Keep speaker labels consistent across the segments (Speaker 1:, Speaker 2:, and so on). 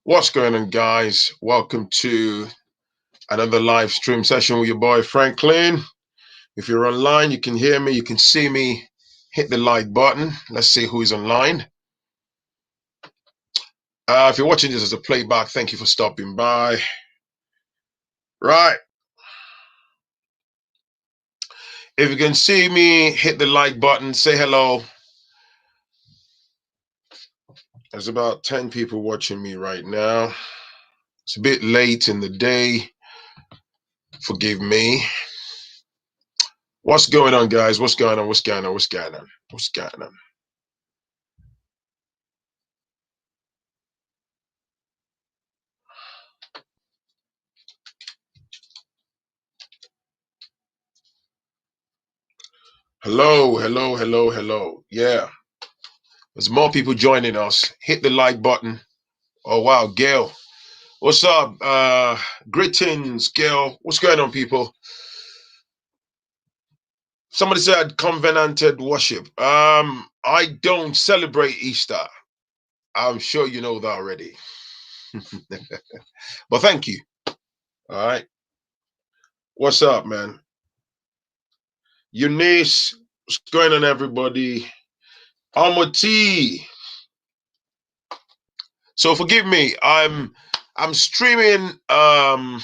Speaker 1: What's going on, guys? Welcome to another live stream session with your boy Phrankleen. If you're online, you can hear me, you can see me. Hit the like button. Let's see who is online. If you're watching this as a playback, thank you for stopping by. Right. If you can see me, hit the like button, say hello. There's about 10 people watching me right now. It's a bit late in the day. Forgive me. What's going on, guys? What's going on? What's going on? What's going on? What's going on? Hello, hello, hello, hello. Yeah. There's more people joining us. Hit the like button. Oh, wow, Gail. What's up? Greetings, Gail. What's going on, people? Somebody said covenanted worship. I don't celebrate Easter. I'm sure you know that already. But thank you. All right. What's up, man? Eunice, what's going on, everybody? Amoti. So forgive me. I'm streaming via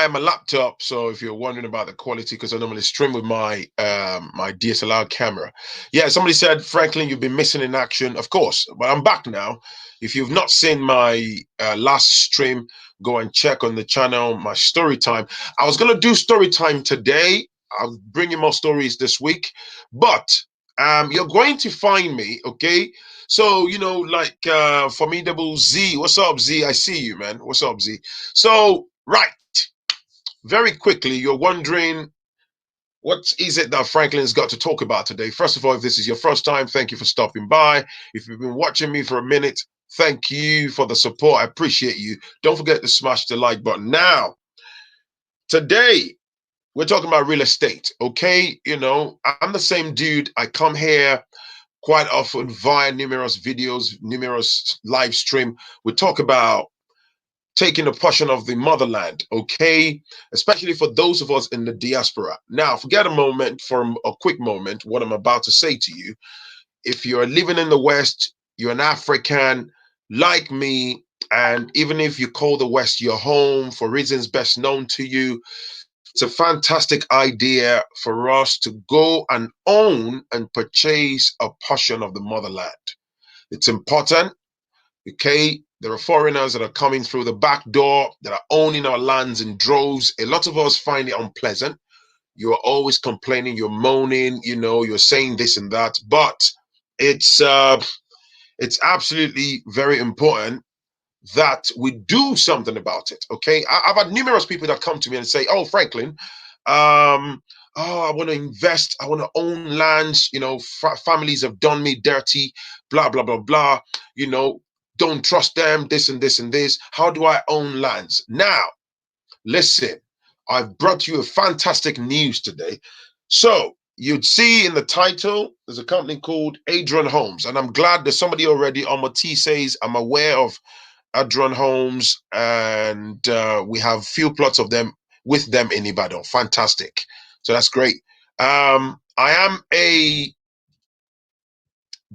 Speaker 1: my laptop. So if you're wondering about the quality, because I normally stream with my my DSLR camera. Yeah, somebody said, Phrankleen, you've been missing in action. Of course, but I'm back now. If you've not seen my last stream, go and check on the channel, my story time. I was going to do story time today. I'll bring you more stories this week, but you're going to find me, okay? So, you know, like Formidable Z. What's up, Z? I see you, man. What's up, Z? So, right. Very quickly, you're wondering, what is it that Franklin's got to talk about today? First of all, if this is your first time, thank you for stopping by. If you've been watching me for a minute, thank you for the support. I appreciate you. Don't forget to smash the like button. Now, today, we're talking about real estate, okay? You know, I'm the same dude. I come here quite often via numerous videos, numerous live stream. We talk about taking a portion of the motherland, okay? Especially for those of us in the diaspora. Now, forget a quick moment, what I'm about to say to you. If you're living in the West, you're an African like me, and even if you call the West your home for reasons best known to you, it's a fantastic idea for us to go and own and purchase a portion of the motherland. It's important. Okay, there are foreigners that are coming through the back door that are owning our lands in droves. A lot of us find it unpleasant. You're always complaining, you're moaning, you know, you're saying this and that, but it's absolutely very important that we do something about it. Okay, I've had numerous people that come to me and say, "Oh, Phrankleen, oh, I want to invest, I want to own lands. You know, families have done me dirty, blah blah blah blah. You know, don't trust them, this and this and this. How do I own lands?" Now, listen, I've brought you a fantastic news today. So you'd see in the title, there's a company called Adron Homes, and I'm glad there's somebody already on my T says, I'm aware of Adron Homes, and we have few plots of them with them in Ibadan. Fantastic. So that's great. I am a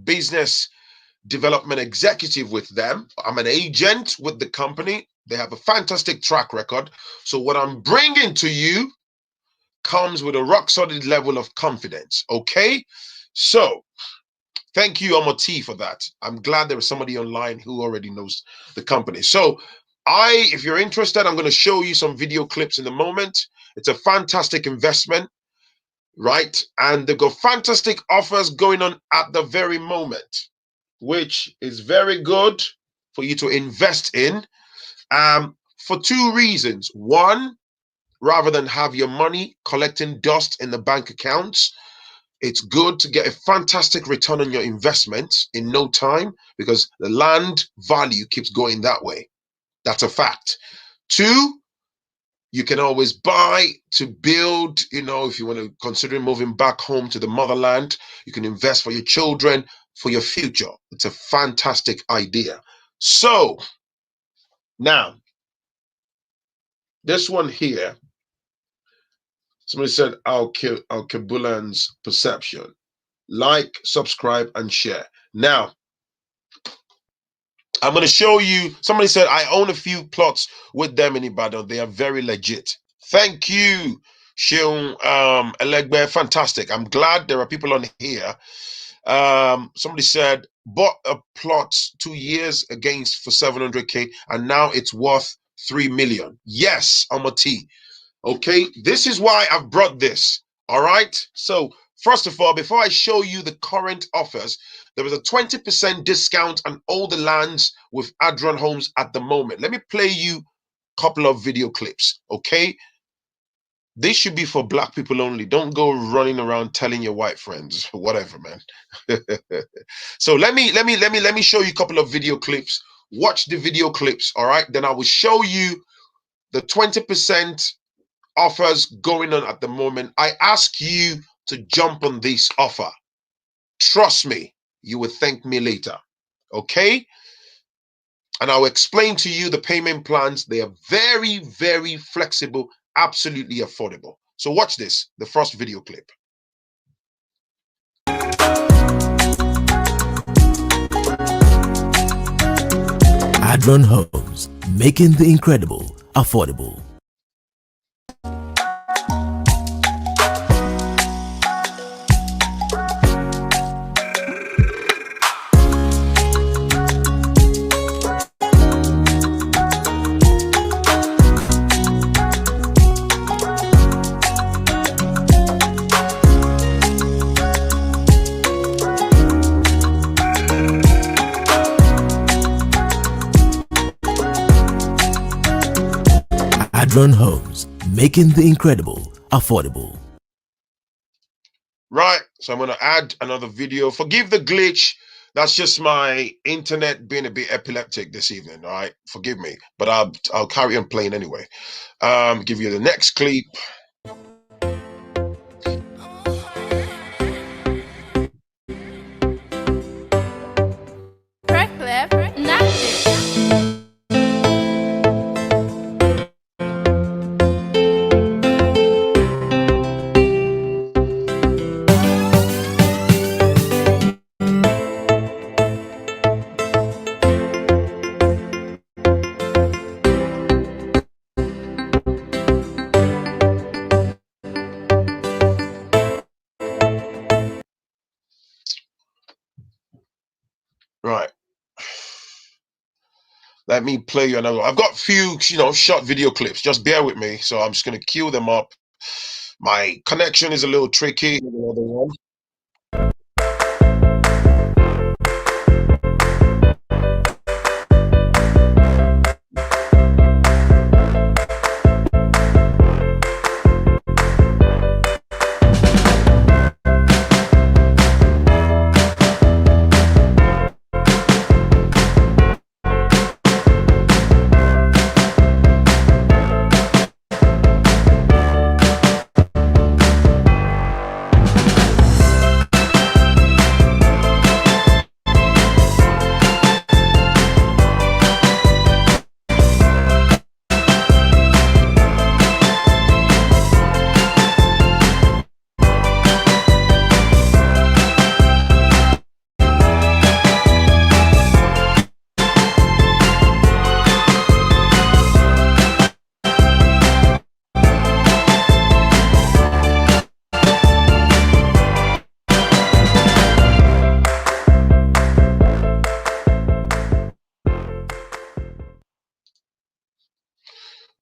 Speaker 1: business development executive with them. I'm an agent with the company. They have a fantastic track record. So what I'm bringing to you comes with a rock solid level of confidence. Okay. So thank you, Amoti, for that. I'm glad there was somebody online who already knows the company. So if you're interested, I'm going to show you some video clips in a moment. It's a fantastic investment, right? And they've got fantastic offers going on at the very moment, which is very good for you to invest in, for two reasons. One, rather than have your money collecting dust in the bank accounts, it's good to get a fantastic return on your investment in no time, because the land value keeps going that way. That's a fact. Two, you can always buy to build, you know, if you want to consider moving back home to the motherland, you can invest for your children, for your future. It's a fantastic idea. So now this one here, somebody said Al-Kabulan's perception. Like, subscribe, and share. Now, I'm going to show you. Somebody said, I own a few plots with them in Ibadan. They are very legit. Thank you, Sheung Elegbe. Fantastic. I'm glad there are people on here. Somebody said, bought a plot 2 years against for 700K, and now it's worth 3 million. Yes, I'm a T. Okay, this is why I've brought this. All right. So first of all, before I show you the current offers, there was a 20% discount on all the lands with Adron Homes at the moment. Let me play you a couple of video clips. Okay, this should be for black people only. Don't go running around telling your white friends whatever, man. So let me show you a couple of video clips. Watch the video clips. All right, then I will show you the 20% offers going on at the moment. I ask you to jump on this offer. Trust me, you will thank me later. Okay? And I'll explain to you the payment plans. They are very, very flexible, absolutely affordable. So watch this, the first video clip.
Speaker 2: Adron Homes, making the incredible affordable. Adron Homes, making the incredible affordable.
Speaker 1: Right, so I'm going to add another video. Forgive the glitch. That's just my internet being a bit epileptic this evening. All right, forgive me, but I'll carry on playing anyway. Give you the next clip. Right. Let me play you another one. I've got a few, short video clips. Just bear with me. So I'm just going to queue them up. My connection is a little tricky. Another one.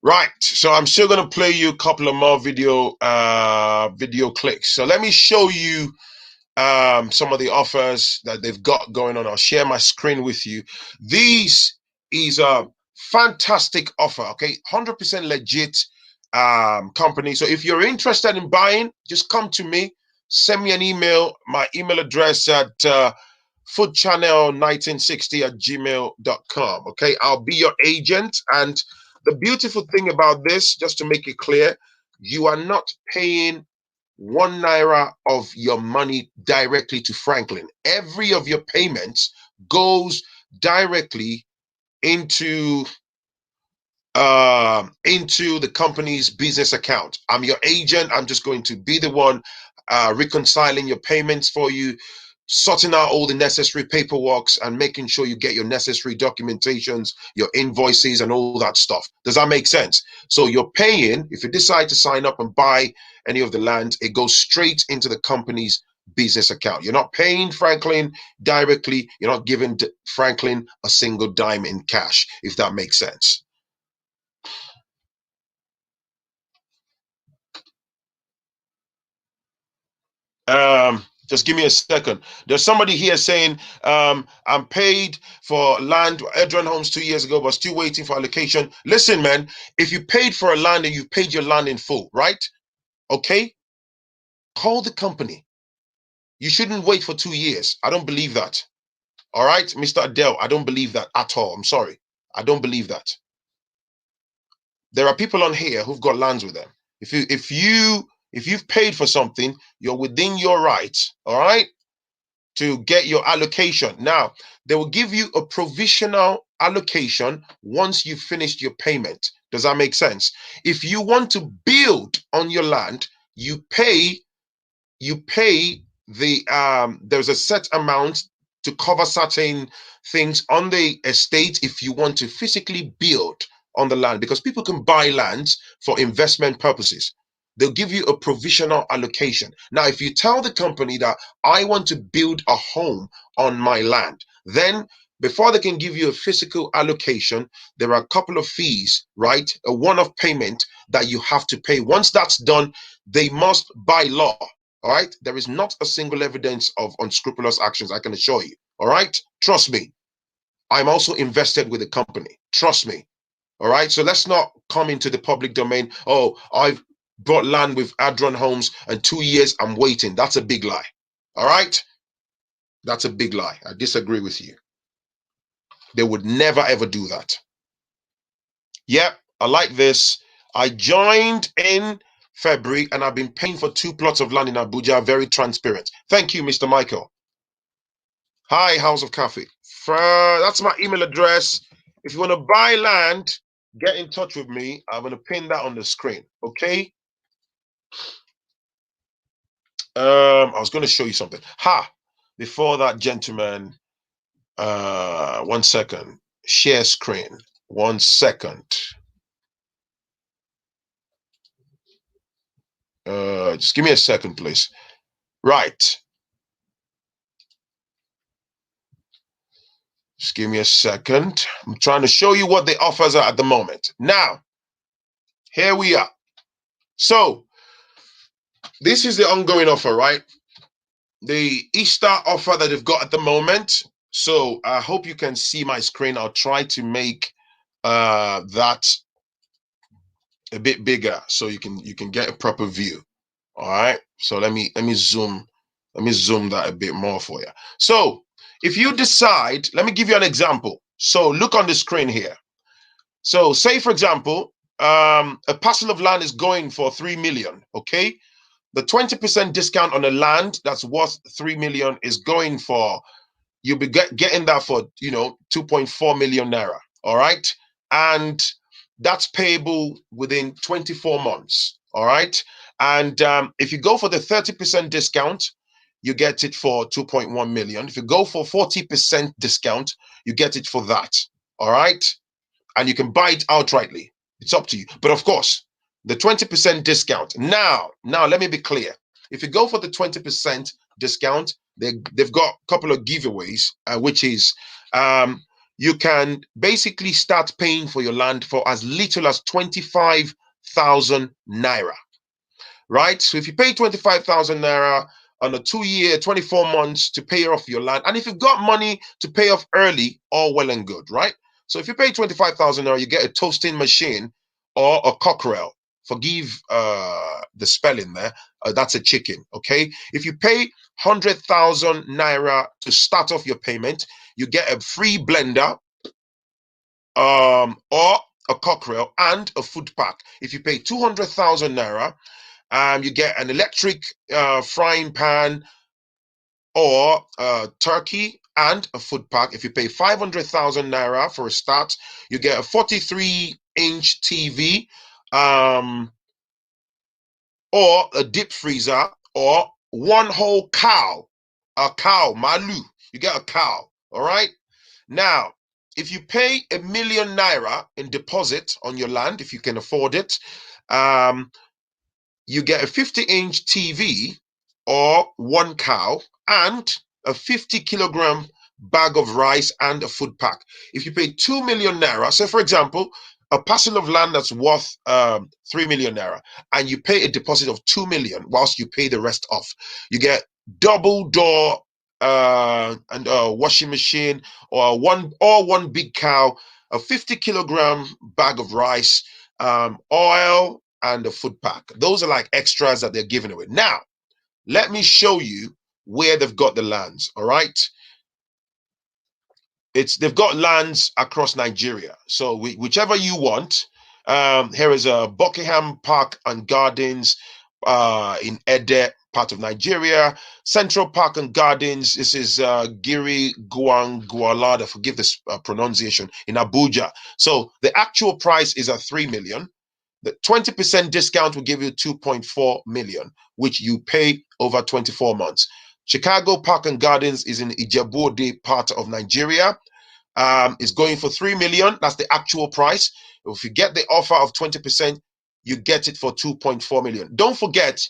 Speaker 1: Right, so I'm still going to play you a couple of more video clicks. So let me show you some of the offers that they've got going on. I'll share my screen with you. This is a fantastic offer, okay? 100% legit company. So if you're interested in buying, just come to me, send me an email. My email address at foodchannel1960@gmail.com. Okay, I'll be your agent. And the beautiful thing about this, just to make it clear, you are not paying 1 naira of your money directly to Phrankleen. Every of your payments goes directly into the company's business account. I'm your agent. I'm just going to be the one reconciling your payments for you, sorting out all the necessary paperwork and making sure you get your necessary documentations, your invoices and all that stuff. Does that make sense? So you're paying, if you decide to sign up and buy any of the land, it goes straight into the company's business account. You're not paying Phrankleen directly. You're not giving Phrankleen a single dime in cash, if that makes sense. Just give me a second. There's somebody here saying, I'm paid for land, Adron Homes 2 years ago, but still waiting for allocation. Listen, man, if you paid for a land and you paid your land in full, right? Okay? Call the company. You shouldn't wait for 2 years. I don't believe that. All right, Mr. Adele, I don't believe that at all. I'm sorry. I don't believe that. There are people on here who've got lands with them. If you've paid for something, you're within your rights, all right, to get your allocation. Now, they will give you a provisional allocation once you've finished your payment. Does that make sense? If you want to build on your land, you pay the there's a set amount to cover certain things on the estate if you want to physically build on the land, because people can buy lands for investment purposes. They'll give you a provisional allocation. Now, if you tell the company that I want to build a home on my land, then before they can give you a physical allocation, there are a couple of fees, right? A one-off payment that you have to pay. Once that's done, they must, by law, all right? There is not a single evidence of unscrupulous actions, I can assure you, all right? Trust me. I'm also invested with the company. Trust me. All right, so let's not come into the public domain. Oh, I've bought land with Adron Homes and 2 years I'm waiting. That's a big lie. All right, that's a big lie. I disagree with you. They would never ever do that. Yep, I like this. I joined in February and I've been paying for 2 plots of land in Abuja. Very transparent. Thank you, Mr. Michael. Hi, House of Coffee. That's my email address. If you want to buy land, get in touch with me. I'm going to pin that on the screen. Okay. I was going to show you something. Before that, gentleman, 1 second. Share screen. 1 second. Just give me a second, please. Right. Just give me a second. I'm trying to show you what the offers are at the moment. Now, here we are. So, this is the ongoing offer, right? The Easter offer that they've got at the moment. So I hope you can see my screen. I'll try to make that a bit bigger so you can get a proper view. All right. So let me zoom that a bit more for you. So if you decide, let me give you an example. So look on the screen here. So say for example, a parcel of land is going for 3 million. Okay. The 20% discount on the land that's worth 3 million is going for, you'll be getting that for 2.4 million naira. All right, and that's payable within 24 months. All right, and if you go for the 30% discount, you get it for 2.1 million. If you go for 40% discount, you get it for that. All right, and you can buy it outrightly. It's up to you. But of course, the 20% discount. Now, let me be clear. If you go for the 20% discount, they've got a couple of giveaways, which is you can basically start paying for your land for as little as 25,000 naira, right? So if you pay 25,000 naira on a 2-year, 24 months to pay off your land, and if you've got money to pay off early, all well and good, right? So if you pay 25,000 naira, you get a toasting machine or a cockerel. Forgive the spelling there. That's a chicken, okay? If you pay 100,000 naira to start off your payment, you get a free blender or a cockerel and a food pack. If you pay 200,000 naira, you get an electric frying pan or turkey and a footpack. If you pay 500,000 naira for a start, you get a 43-inch TV, or a deep freezer, or one whole cow, a cow, malu. You get a cow, all right? Now, if you pay 1 million naira in deposit on your land, if you can afford it, you get a 50-inch TV or one cow and a 50-kilogram bag of rice and a food pack. If you pay 2 million naira, so for example, a parcel of land that's worth 3 million naira, and you pay a deposit of 2 million whilst you pay the rest off, you get double door and a washing machine, or one big cow, a 50-kilogram bag of rice, oil, and a food pack. Those are like extras that they're giving away. Now, let me show you where they've got the lands. All right. They've got lands across Nigeria. So whichever you want. Here is a Buckingham Park and Gardens in Ede, part of Nigeria. Central Park and Gardens. This is Giri Guangualada. Forgive this pronunciation, in Abuja. So the actual price is at 3 million. The 20% discount will give you 2.4 million, which you pay over 24 months. Chicago Park and Gardens is in Ijebu-Ode, part of Nigeria. It's going for 3 million. That's the actual price. If you get the offer of 20%, you get it for 2.4 million. Don't forget,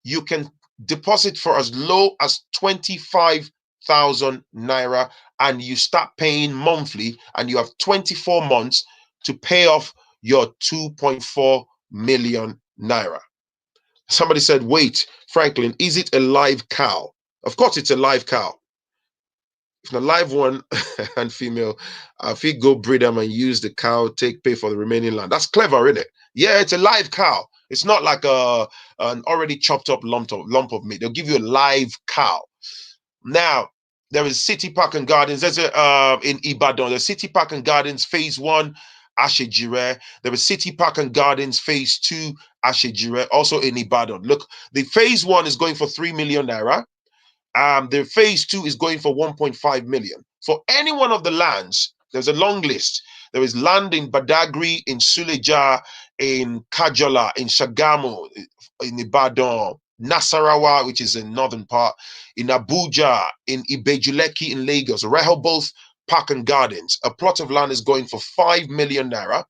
Speaker 1: you can deposit for as low as 25,000 naira, and you start paying monthly, and you have 24 months to pay off your 2.4 million naira. Somebody said, wait, Phrankleen, is it a live cow? Of course it's a live cow. If a live one and female, if you go breed them and use the cow, pay for the remaining land. That's clever, isn't it? Yeah, it's a live cow. It's not like an already chopped up lump of meat. They'll give you a live cow. Now, there is City Park and Gardens. There's in Ibadan. There's City Park and Gardens Phase 1, Ashejire. There is City Park and Gardens Phase 2, Ashejire, also in Ibadan. Look, the Phase 1 is going for 3 million naira. The Phase 2 is going for 1.5 million. For any one of the lands, there's a long list. There is land in Badagry, in Suleja, in Kajola, in Shagamu, in Ibadan, Nasarawa, which is in northern part, in Abuja, in Ibejuleki in Lagos, Rehoboth Park and Gardens. A plot of land is going for 5 million naira.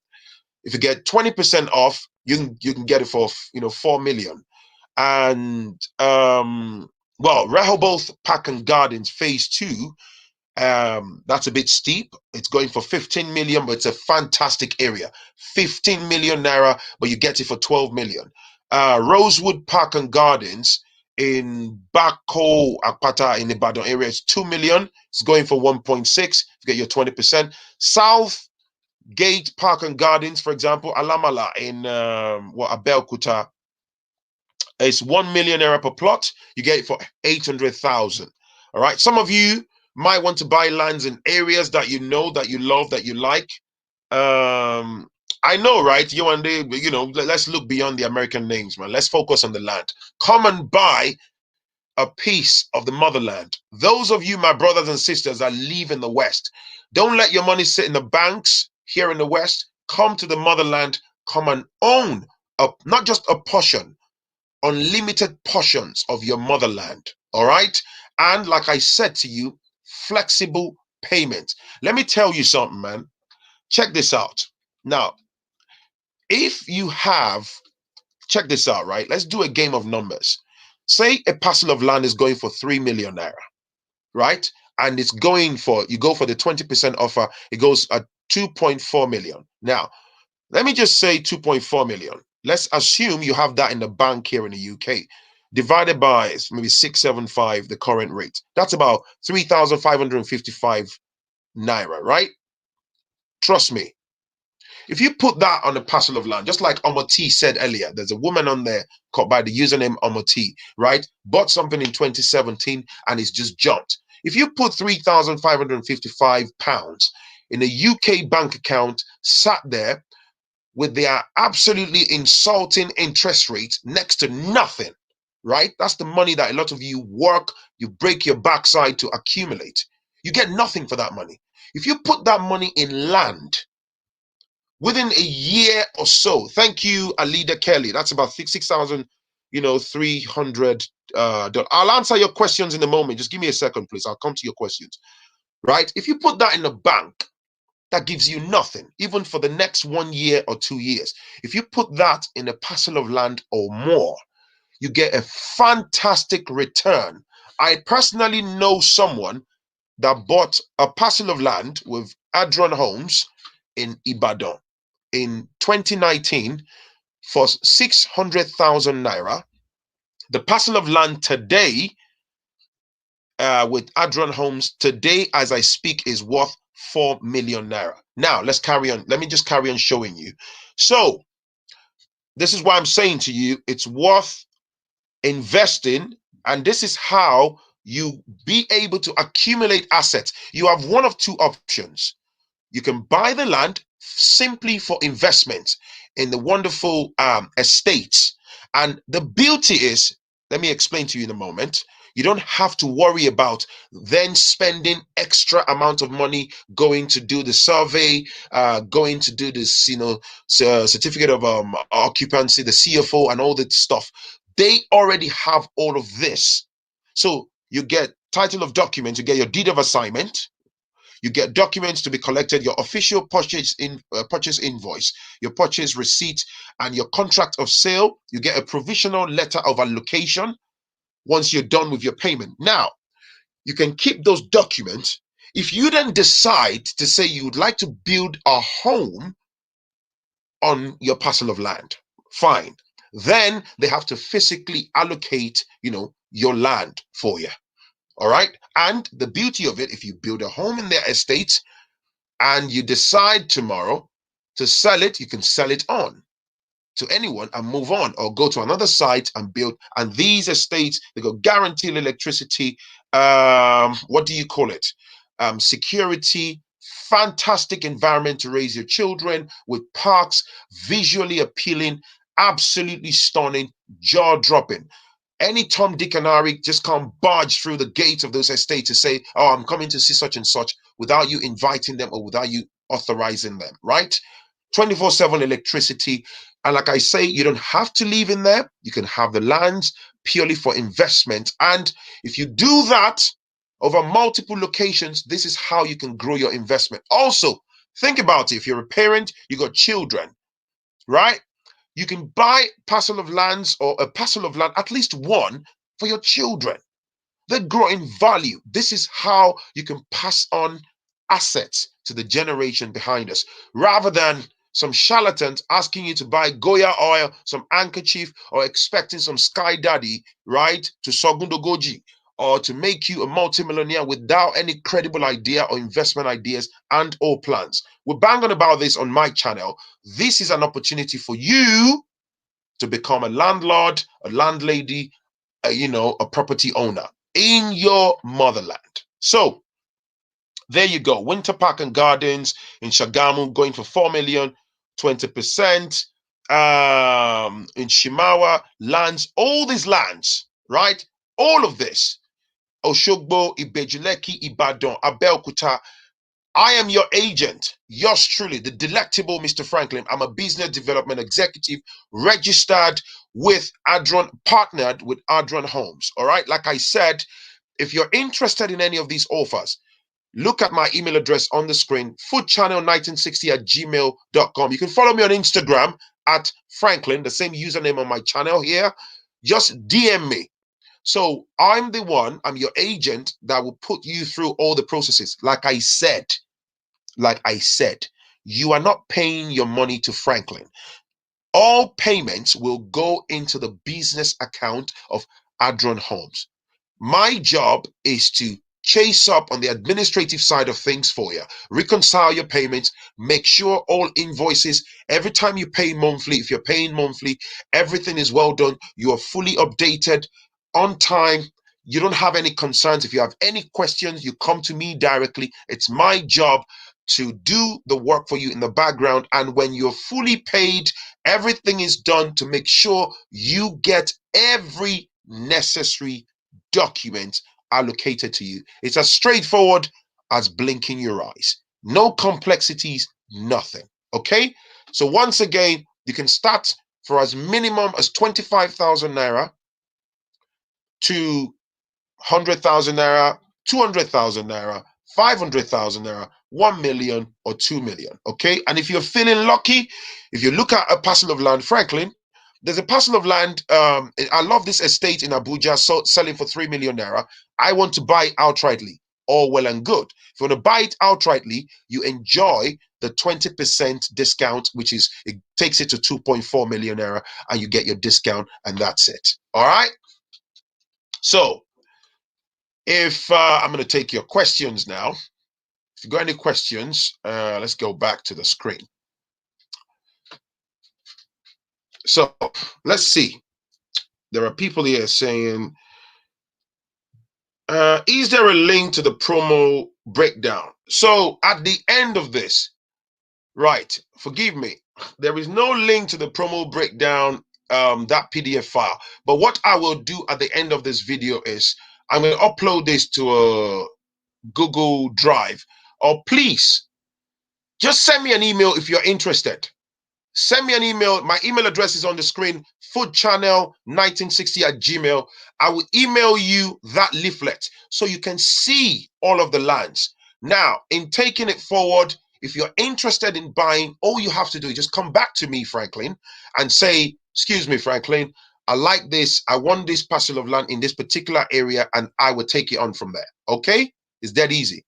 Speaker 1: If you get 20% off, you can get it for 4 million. And well, Rehoboth Park and Gardens Phase 2, that's a bit steep. It's going for 15 million, but it's a fantastic area. 15 million naira, but you get it for 12 million. Rosewood Park and Gardens in Bako Akpata in the Ibadan area, it's 2 million. It's going for 1.6. You get your 20%. South Gate Park and Gardens, for example, Alamala in Abeokuta, it's 1 million naira per plot. You get it for 800,000. All right. Some of you might want to buy lands in areas that you know, that you love, that you like. I know, right? You and they, let's look beyond the American names, man. Let's focus on the land. Come and buy a piece of the motherland. Those of you, my brothers and sisters, that live in the West, don't let your money sit in the banks here in the West. Come to the motherland. Come and own not just a portion, unlimited portions of your motherland. All right. And like I said to you, flexible payment. Let me tell you something, man. Check this out. Now, if you have, check this out, right? Let's do a game of numbers. Say a parcel of land is going for 3 million naira, right? And it's going for, you go for the 20% offer, it goes at 2.4 million. Now, let me just say 2.4 million. Let's assume you have that in the bank here in the UK, divided by maybe 675, the current rate. That's about 3,555 naira, right? Trust me. If you put that on a parcel of land, just like Omoti said earlier, there's a woman on there called by the username Omoti, right? Bought something in 2017 and it's just jumped. If you put 3,555 pounds in a UK bank account, sat there with their absolutely insulting interest rate next to nothing, right? That's the money that a lot of you work, you break your backside to accumulate. You get nothing for that money. If you put that money in land, within a year or so, thank you, Alida Kelly. That's about 6,000, 300. I'll answer your questions in a moment. Just give me a second, please. I'll come to your questions. Right? If you put that in the bank, that gives you nothing, even for the next 1 year or 2 years. If you put that in a parcel of land or more, you get a fantastic return. I personally know someone that bought a parcel of land with Adron Homes in Ibadan in 2019 for 600,000 naira. The parcel of land today with Adron Homes today, as I speak, is worth 4 million naira. Now, let's carry on. Let me just carry on showing you. So, this is why I'm saying to you, it's worth investing, and this is how you be able to accumulate assets. You have one of two options. You can buy the land simply for investment in the wonderful estates. And the beauty is, let me explain to you in a moment, you don't have to worry about then spending extra amount of money going to do the survey, going to do this, certificate of occupancy, the CFO, and all that stuff. They already have all of this. So you get title of document, you get your deed of assignment, you get documents to be collected, your official purchase invoice, your purchase receipt, and your contract of sale. You get a provisional letter of allocation once you're done with your payment. Now, you can keep those documents. If you then decide to say you would like to build a home on your parcel of land, fine. Then they have to physically allocate, your land for you. All right. And the beauty of it, if you build a home in their estates and you decide tomorrow to sell it, you can sell it on to anyone and move on, or go to another site and build. And these estates, they got guaranteed electricity, what do you call it, security, fantastic environment to raise your children, with parks, visually appealing, absolutely stunning, jaw-dropping. Any Tom, Dick, and Harry just can't barge through the gates of those estates to say, oh, I'm coming to see such and such, without you inviting them or without you authorizing them, right? 24/7 electricity. And like I say, you don't have to live in there. You can have the lands purely for investment. And if you do that over multiple locations, this is how you can grow your investment. Also, think about it. If you're a parent, you got children, right? You can buy parcel of lands, or a parcel of land, at least one, for your children. They grow in value. This is how you can pass on assets to the generation behind us, rather than some charlatans asking you to buy Goya oil, some handkerchief, or expecting some Sky Daddy, right, to Sogundogoji, or to make you a multimillionaire without any credible idea or investment ideas and or plans. We're banging about this on my channel. This is an opportunity for you to become a landlord, a landlady, a property owner in your motherland. So there you go. Winter Park and Gardens in Shagamu going for 4 million, 20%. In Shimawa, lands, all these lands, right? All of this. Oshogbo, Ibejuleki, Ibadan, Abeokuta. I am your agent, yours truly, the delectable Mr. Phrankleen. I'm a business development executive registered with Adron, partnered with Adron Homes. All right. Like I said, if you're interested in any of these offers, look at my email address on the screen, foodchannel1960@gmail.com. You can follow me on Instagram at Phrankleen, the same username on my channel here. Just DM me. So I'm your agent that will put you through all the processes. Like I said, you are not paying your money to Phrankleen. All payments will go into the business account of Adron Homes. My job is to chase up on the administrative side of things for you, reconcile your payments, make sure all invoices, every time you pay monthly, if you're paying monthly, everything is well done. You are fully updated, on time. You don't have any concerns. If you have any questions, you come to me directly. It's my job to do the work for you in the background. And when you're fully paid, everything is done to make sure you get every necessary document allocated to you. It's as straightforward as blinking your eyes. No complexities, nothing. Okay? So once again, you can start for as minimum as 25,000 naira to 100,000 naira, 200,000 naira, 500,000 naira, 1 million or 2 million. Okay? And if you're feeling lucky, if you look at a parcel of land, Phrankleen, there's a parcel of land. I love this estate in Abuja, selling for 3 million naira. I want to buy it outrightly. All well and good. If you want to buy it outrightly, you enjoy the 20% discount, which is, it takes it to 2.4 million naira, and you get your discount, and that's it. All right? So, if I'm going to take your questions now. If you got any questions, let's go back to the screen. So let's see. There are people here saying, is there a link to the promo breakdown? So at the end of this, right, forgive me, there is no link to the promo breakdown, that PDF file. But what I will do at the end of this video is I'm going to upload this to a Google Drive. Or please, just send me an email if you're interested. Send me an email. My email address is on the screen, foodchannel1960@gmail. I will email you that leaflet so you can see all of the lands. Now, in taking it forward, if you're interested in buying, all you have to do is just come back to me, Phrankleen, and say, excuse me, Phrankleen, I like this. I want this parcel of land in this particular area, and I will take it on from there. Okay? It's that easy.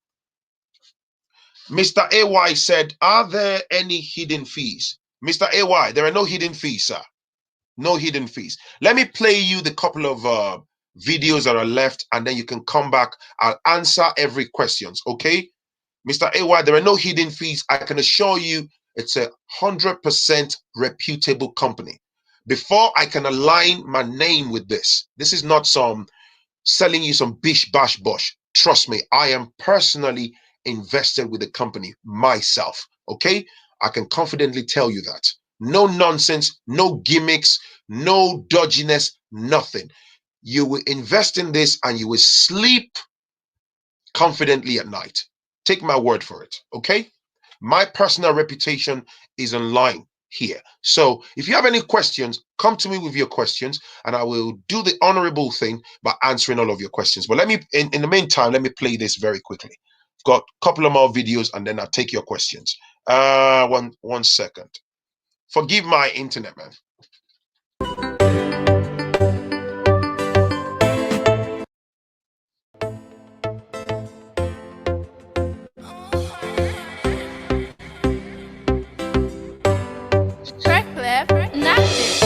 Speaker 1: Mr. AY said, are there any hidden fees? Mr. AY, there are no hidden fees, sir. No hidden fees. Let me play you the couple of videos that are left, and then you can come back. I'll answer every questions, okay? Mr. AY, there are no hidden fees. I can assure you it's 100% reputable company. Before I can align my name with this is not some selling you some bish bash bosh. Trust me, I am personally invested with the company myself. Okay, I can confidently tell you that. No nonsense, no gimmicks, no dodginess, nothing. You will invest in this and you will sleep confidently at night. Take my word for it. Okay, my personal reputation is in line here. So if you have any questions, come to me with your questions and I will do the honorable thing by answering all of your questions. But let me, in the meantime, let me play this very quickly. I've got a couple of more videos and then I'll take your questions. One second. Forgive my internet, man.
Speaker 3: Track left, nothing.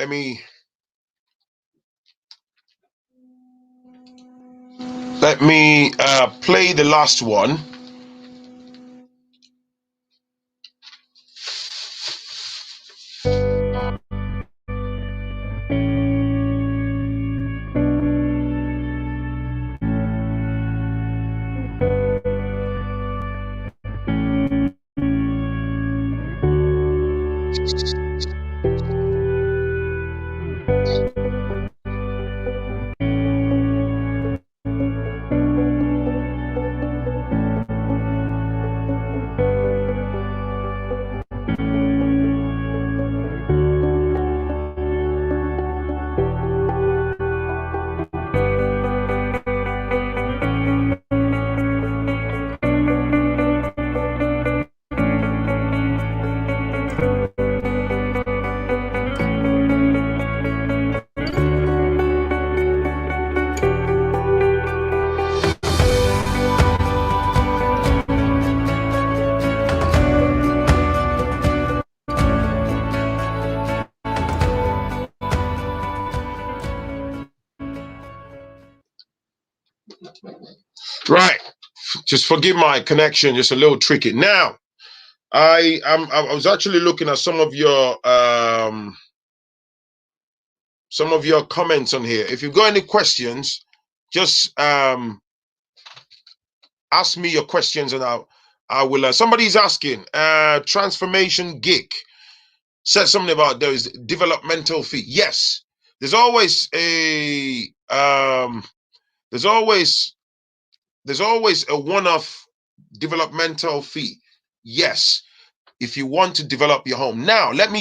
Speaker 1: let me play the last one. Right. Just forgive my connection, just a little tricky. Now, I was actually looking at some of your comments on here. If you've got any questions, just ask me your questions, and I will. Somebody's asking. Transformation gig said something about there is developmental fee. Yes, there's always a there's always a one-off developmental fee. Yes, if you want to develop your home. Now, let me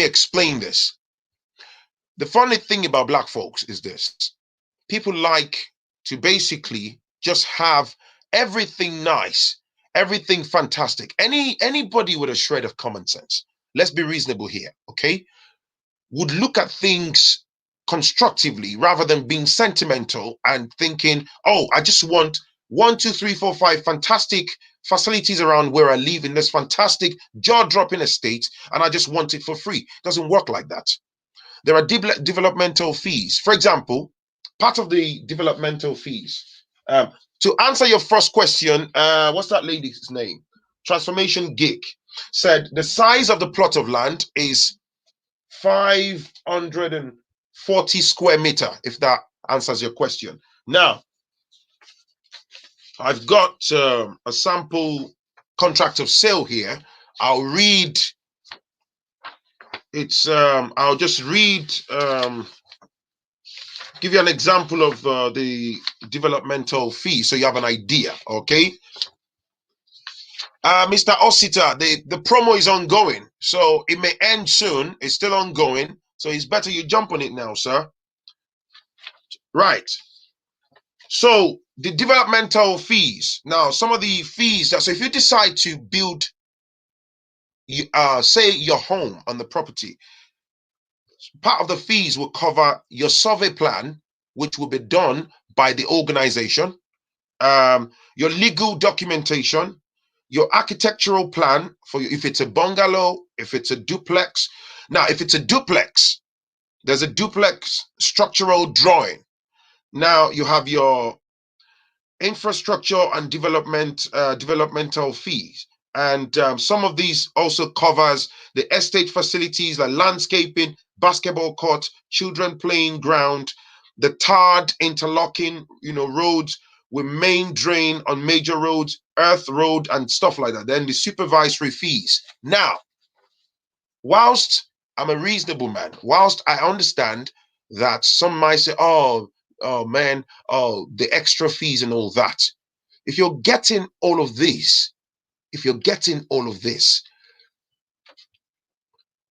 Speaker 1: explain this. The funny thing about black folks is this: people like to basically just have everything nice, everything fantastic. Anybody with a shred of common sense, let's be reasonable here, okay, would look at things constructively rather than being sentimental and thinking, oh, I just want 1, 2, 3, 4, 5 fantastic facilities around where I live in this fantastic jaw-dropping estate, and I just want it for free. It doesn't work like that. There are developmental fees. For example, part of the developmental fees, to answer your first question, what's that lady's name? Transformation Gig said the size of the plot of land is 540 square meter, if that answers your question. Now, I've got a sample contract of sale here. I'll read. I'll just read, give you an example of the developmental fee so you have an idea, okay? Mr. Osita, the promo is ongoing, so it may end soon. It's still ongoing, so it's better you jump on it now, sir. Right. So the developmental fees. Now, some of the fees so if you decide to build, say, your home on the property, part of the fees will cover your survey plan, which will be done by the organization, your legal documentation, your architectural plan for you, if it's a bungalow, if it's a duplex. Now, if it's a duplex, there's a duplex structural drawing. Now you have your infrastructure and developmental fees. And some of these also covers the estate facilities like landscaping, basketball court, children playing ground, the tarred interlocking, roads with main drain on major roads, earth road, and stuff like that. Then the supervisory fees. Now, whilst I'm a reasonable man, whilst I understand that some might say, oh man, the extra fees and all that. If you're getting all of this,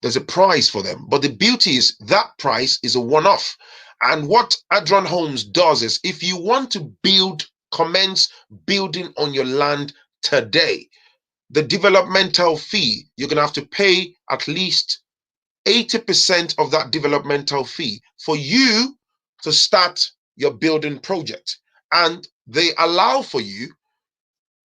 Speaker 1: there's a price for them. But the beauty is that price is a one-off. And what Adron Homes does is, if you want to commence building on your land today, the developmental fee, you're going to have to pay at least 80% of that developmental fee for you to start your building project. And they allow for you,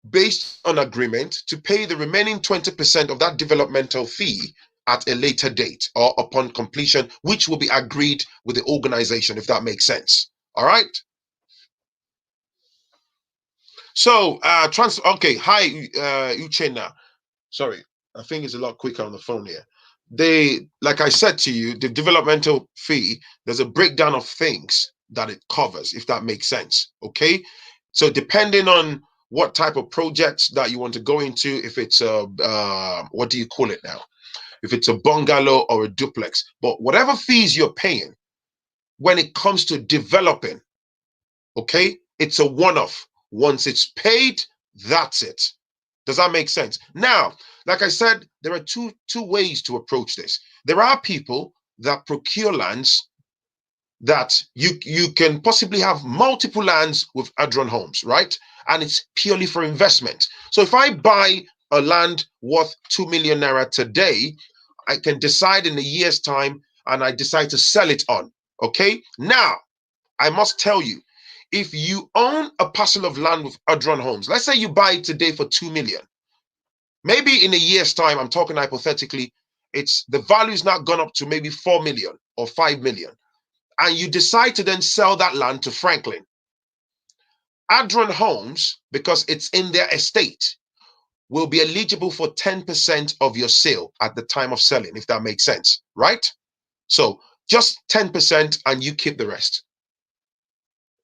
Speaker 1: based on agreement, to pay the remaining 20% of that developmental fee at a later date or upon completion, which will be agreed with the organization, if that makes sense. All right. So, okay. Hi, Uchenna. Sorry, I think it's a lot quicker on the phone here. Like I said to you, the developmental fee, there's a breakdown of things that it covers, if that makes sense. Okay. So, depending on what type of projects that you want to go into, if it's a, what do you call it now? If it's a bungalow or a duplex, but whatever fees you're paying when it comes to developing, okay, it's a one-off. Once it's paid, that's it. Does that make sense? Now, like I said, there are two ways to approach this. There are people that procure lands that you can possibly have multiple lands with Adron homes, right? And it's purely for investment. So if I buy a land worth 2 million naira today, I can decide in a year's time and I decide to sell it on. Okay. Now, I must tell you, if you own a parcel of land with Adron homes, let's say you buy it today for 2 million. Maybe in a year's time, I'm talking hypothetically, it's the value is not gone up to maybe 4 million or 5 million. And you decide to then sell that land to Phrankleen. Adron homes, because it's in their estate, will be eligible for 10% of your sale at the time of selling, if that makes sense, right? So just 10% and you keep the rest.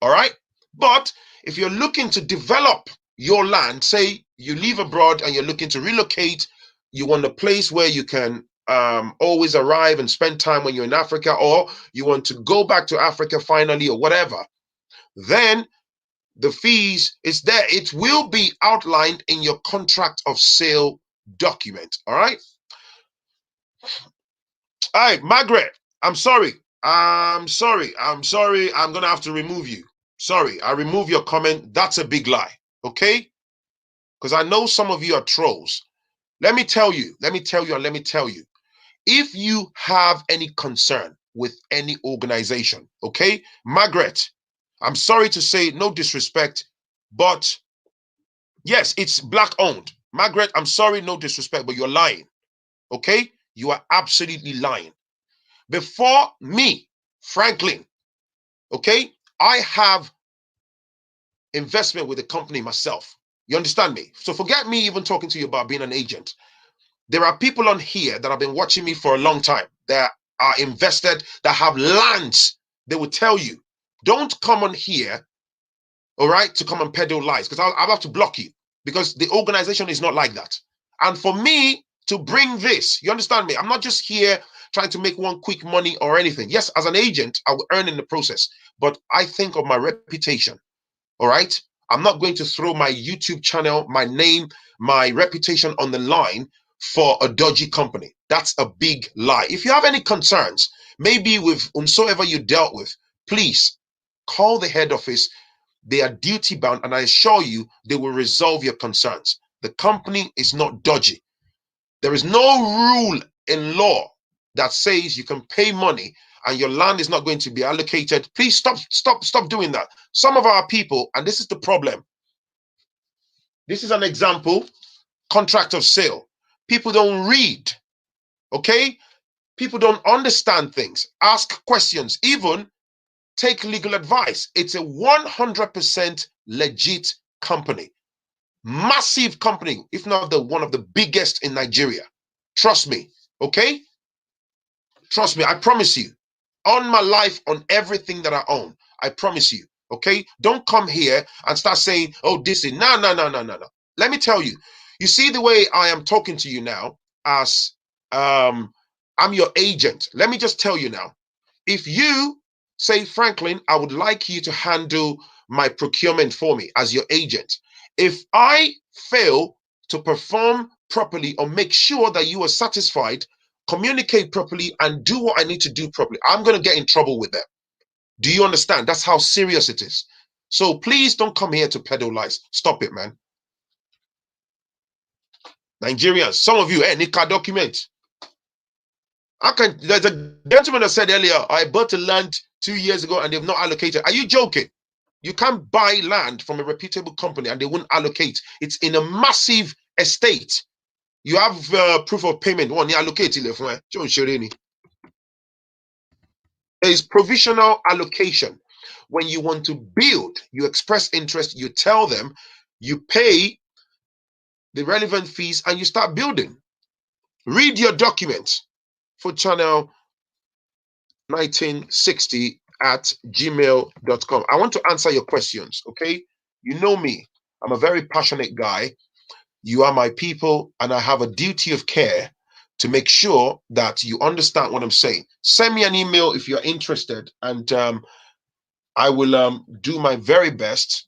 Speaker 1: All right. But if you're looking to develop your land, say you live abroad and you're looking to relocate, you want a place where you can always arrive and spend time when you're in Africa, or you want to go back to Africa finally or whatever, then the fees is there. It will be outlined in your contract of sale document. All right. All right, Margaret, I'm sorry. I'm sorry. I'm going to have to remove you. Sorry, I remove your comment. That's a big lie. Okay? Because I know some of you are trolls. Let me tell you. If you have any concern with any organization, okay? Margaret, I'm sorry to say, no disrespect, but yes, it's black owned. Margaret, I'm sorry, no disrespect, but you're lying. Okay? You are absolutely lying. Before me, Phrankleen, okay, I have investment with the company myself. You understand me? So forget me even talking to you about being an agent. There are people on here that have been watching me for a long time that are invested, that have lands. They will tell you, don't come on here, all right, to come and peddle lies, because I'll have to block you, because the organization is not like that. And for me to bring this, you understand me? I'm not just here trying to make one quick money or anything. Yes, as an agent, I will earn in the process, but I think of my reputation. All right. I'm not going to throw my YouTube channel, my name, my reputation on the line for a dodgy company. That's a big lie. If you have any concerns, maybe with whomsoever you dealt with, please call the head office. They are duty bound, and I assure you they will resolve your concerns. The company is not dodgy. There is no rule in law that says you can pay money and your land is not going to be allocated. Please stop doing that. Some of our people, and this is the problem. This is an example, contract of sale. People don't read, okay? People don't understand things. Ask questions, even take legal advice. It's a 100% legit company. Massive company, if not one of the biggest in Nigeria. Trust me, okay? Trust me, I promise you. On my life, on everything that I own, I promise you, okay? Don't come here and start saying, oh, this is, no. Let me tell you, you see the way I am talking to you now as I'm your agent. Let me just tell you now, if you say, Phrankleen, I would like you to handle my procurement for me as your agent. If I fail to perform properly or make sure that you are satisfied, communicate properly, and do what I need to do properly, I'm going to get in trouble with them. Do you understand? That's how serious it is. So please don't come here to peddle lies. Stop it, man. Nigerians, some of you, Nika document. There's a gentleman that said earlier, I bought a land 2 years ago and they've not allocated. Are you joking? You can't buy land from a reputable company and they won't allocate. It's in a massive estate. You have proof of payment. One, yeah, allocate it. There is provisional allocation. When you want to build, you express interest, you tell them, you pay the relevant fees, and you start building. Read your documents for channel 1960 at gmail.com. I want to answer your questions, okay? You know me. I'm a very passionate guy. You are my people, and I have a duty of care to make sure that you understand what I'm saying. Send me an email if you're interested, and I will do my very best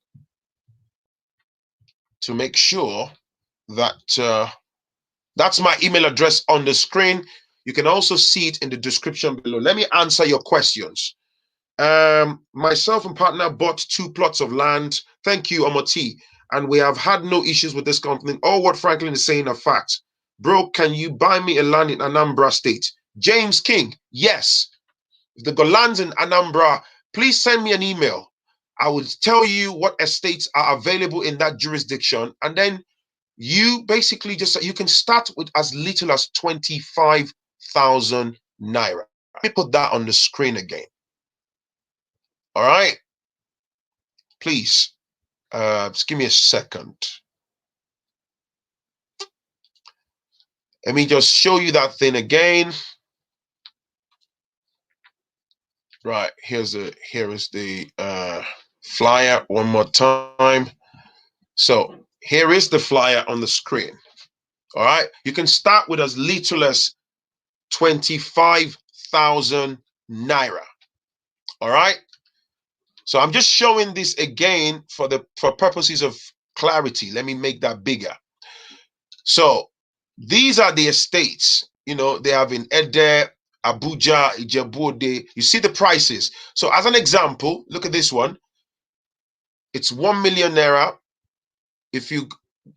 Speaker 1: to make sure that that's my email address on the screen. You can also see it in the description below. Let me answer your questions. Myself and partner bought 2 plots of land. Thank you, Omoti. And we have had no issues with this company. All what Phrankleen is saying are facts. Bro, can you buy me a land in Anambra State? James King, yes. If they got lands in Anambra, please send me an email. I will tell you what estates are available in that jurisdiction. And then you basically you can start with as little as 25,000 naira. Let me put that on the screen again. All right, please, just give me a second. Let me just show you that thing again. Right, here is the flyer one more time. So here is the flyer on the screen. All right, you can start with as little as 25,000 naira. All right. So I'm just showing this again for purposes of clarity. Let me make that bigger. So these are the estates. You know, they have in Ede, Abuja, Ijebu-Ode. You see the prices. So as an example, look at this one. It's 1 million naira. If you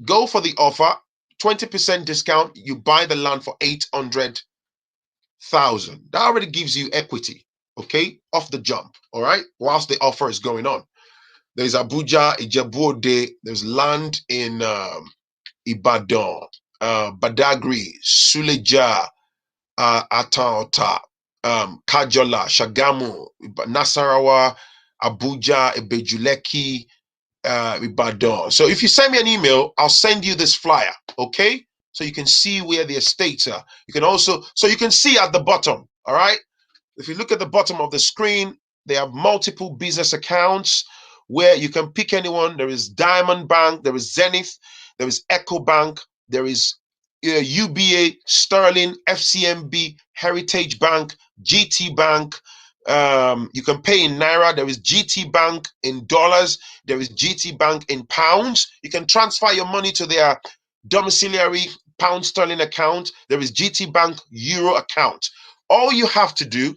Speaker 1: go for the offer, 20% discount, you buy the land for 800,000. That already gives you equity, okay, off the jump, all right, whilst the offer is going on. There's Abuja, Ijebu-Ode. There's land in Ibadan, Badagry, Suleja, Ataota, Kajola, Shagamu, Nasarawa, Abuja, Ebejuleki, Ibadan. So if you send me an email, I'll send you this flyer, okay? So you can see where the estates are. You can also, so you can see at the bottom, all right? If you look at the bottom of the screen, they have multiple business accounts where you can pick anyone. There is Diamond Bank, there is Zenith, there is Echo Bank, there is UBA, Sterling, FCMB, Heritage Bank, GT Bank. You can pay in Naira. There is GT Bank in dollars. There is GT Bank in pounds. You can transfer your money to their domiciliary pound sterling account. There is GT Bank Euro account. All you have to do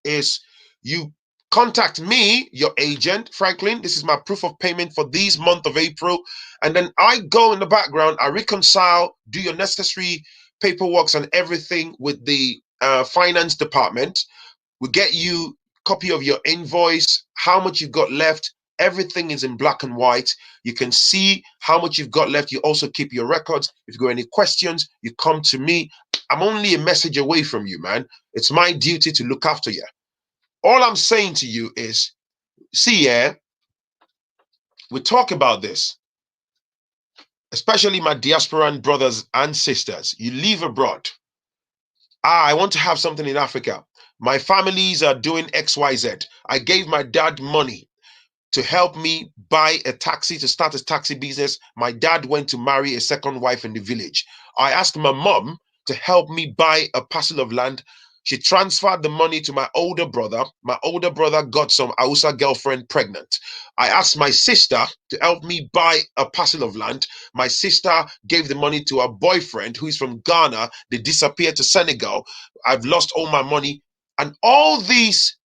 Speaker 1: is you contact me, your agent, Phrankleen. This is my proof of payment for this month of April. And then I go in the background, I reconcile, do your necessary paperwork and everything with the finance department. We get you a copy of your invoice, how much you've got left. Everything is in black and white. You can see how much you've got left. You also keep your records. If you've got any questions, you come to me. I'm only a message away from you, man. It's my duty to look after you. All I'm saying to you is, see, we talk about this, especially my diasporan brothers and sisters. You live abroad. I want to have something in Africa. My families are doing XYZ. I gave my dad money to help me buy a taxi, to start a taxi business. My dad went to marry a second wife in the village. I asked my mom to help me buy a parcel of land. She transferred the money to my older brother. My older brother got some Hausa girlfriend pregnant. I asked my sister to help me buy a parcel of land. My sister gave the money to her boyfriend, who is from Ghana. They disappeared to Senegal. I've lost all my money. And all these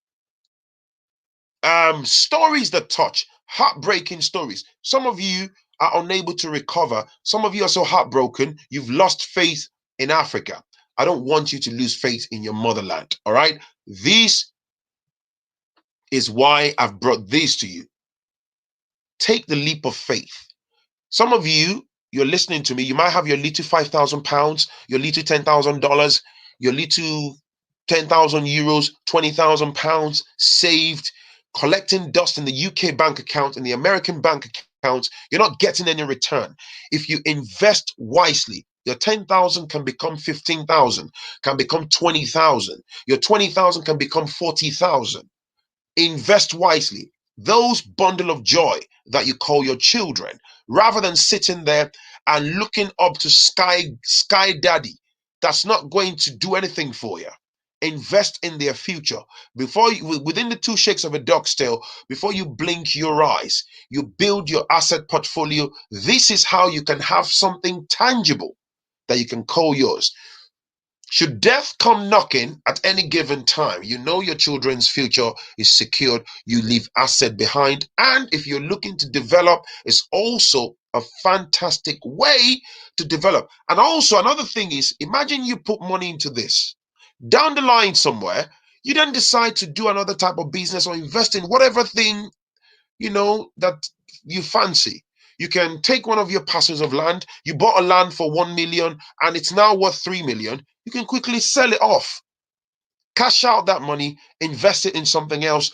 Speaker 1: stories that touch, heartbreaking stories. Some of you are unable to recover. Some of you are so heartbroken, you've lost faith in Africa. I don't want you to lose faith in your motherland, all right? This is why I've brought this to you. Take the leap of faith. Some of you you're listening to me, you might have your little £5,000, your little $10,000, your little 10,000 euros, £20,000 saved, collecting dust in the UK bank account, in the American bank account. You're not getting any return. If you invest wisely, your 10,000 can become 15,000, can become 20,000. Your 20,000 can become 40,000. Invest wisely. Those bundle of joy that you call your children, rather than sitting there and looking up to sky daddy, that's not going to do anything for you. Invest in their future. Before you, within the two shakes of a dog's tail, before you blink your eyes, you build your asset portfolio. This is how you can have something tangible that you can call yours. Should death come knocking at any given time, you know your children's future is secured. You leave asset behind. And if you're looking to develop, it's also a fantastic way to develop. And also, another thing is, imagine you put money into this. Down the line somewhere, you then decide to do another type of business or invest in whatever thing, that you fancy. You can take one of your parcels of land. You bought a land for 1 million and it's now worth 3 million. You can quickly sell it off, cash out that money, invest it in something else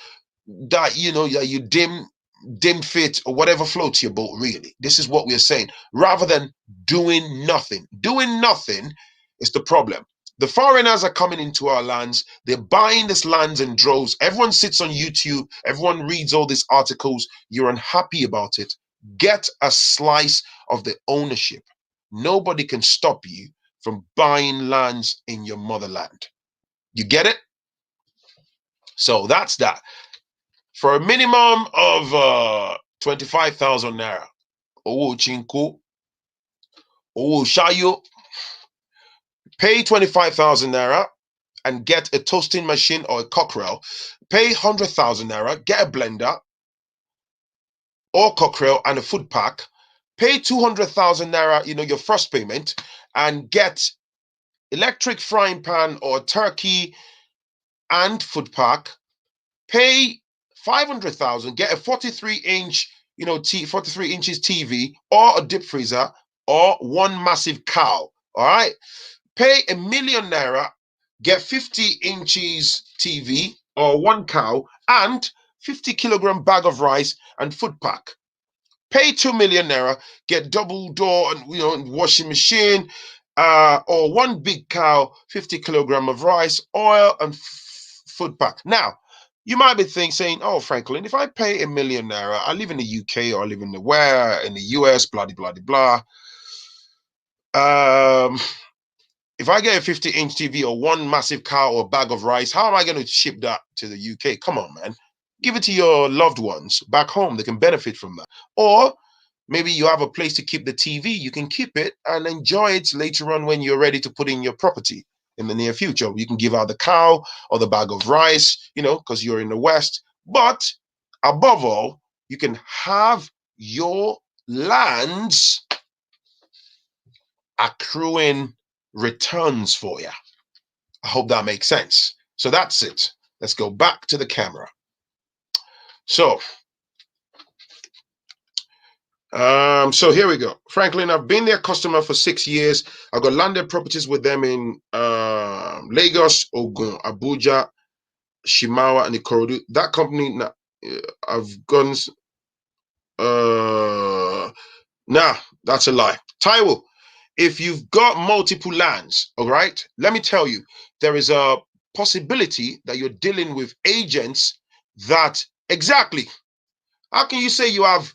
Speaker 1: that you dim fit or whatever floats your boat. Really, this is what we're saying, rather than doing nothing. Doing nothing is the problem. The foreigners are coming into our lands. They're buying these lands in droves. Everyone sits on YouTube. Everyone reads all these articles. You're unhappy about it. Get a slice of the ownership. Nobody can stop you from buying lands in your motherland. You get it? So that's that. For a minimum of 25,000 naira, owo chinko, owo shayo, pay 25,000 naira and get a toasting machine or a cockerel. Pay 100,000 naira, get a blender or cockerel and a food pack. Pay 200,000 naira, your first payment, and get electric frying pan or turkey and food pack. Pay 500,000, get a 43-inch, 43 inches TV or a deep freezer or one massive cow. All right. Pay £1 million naira, get 50 inches TV or one cow and 50-kilogram bag of rice and food pack. Pay 2 million naira, get double door and washing machine, or one big cow, 50 kilogram of rice, oil, and food pack. Now, you might be saying, "Oh, Phrankleen, if I pay £1 million naira, I live in the UK or I live in the US, blah blah blah blah. If I get a 50-inch TV or one massive cow or bag of rice, how am I going to ship that to the UK? Come on, man. Give it to your loved ones back home. They can benefit from that. Or maybe you have a place to keep the TV. You can keep it and enjoy it later on when you're ready to put in your property in the near future. You can give out the cow or the bag of rice, because you're in the West. But above all, you can have your lands accruing returns for you. I hope that makes sense. So that's it. Let's go back to the camera. So here we go. Phrankleen, I've been their customer for 6 years. I've got landed properties with them in Lagos, Ogun, Abuja, Shimawa, and Ikorodu. That company, I've gone. Nah, that's a lie. Taiwo, if you've got multiple lands, all right, let me tell you, there is a possibility that you're dealing with agents that exactly. How can you say you have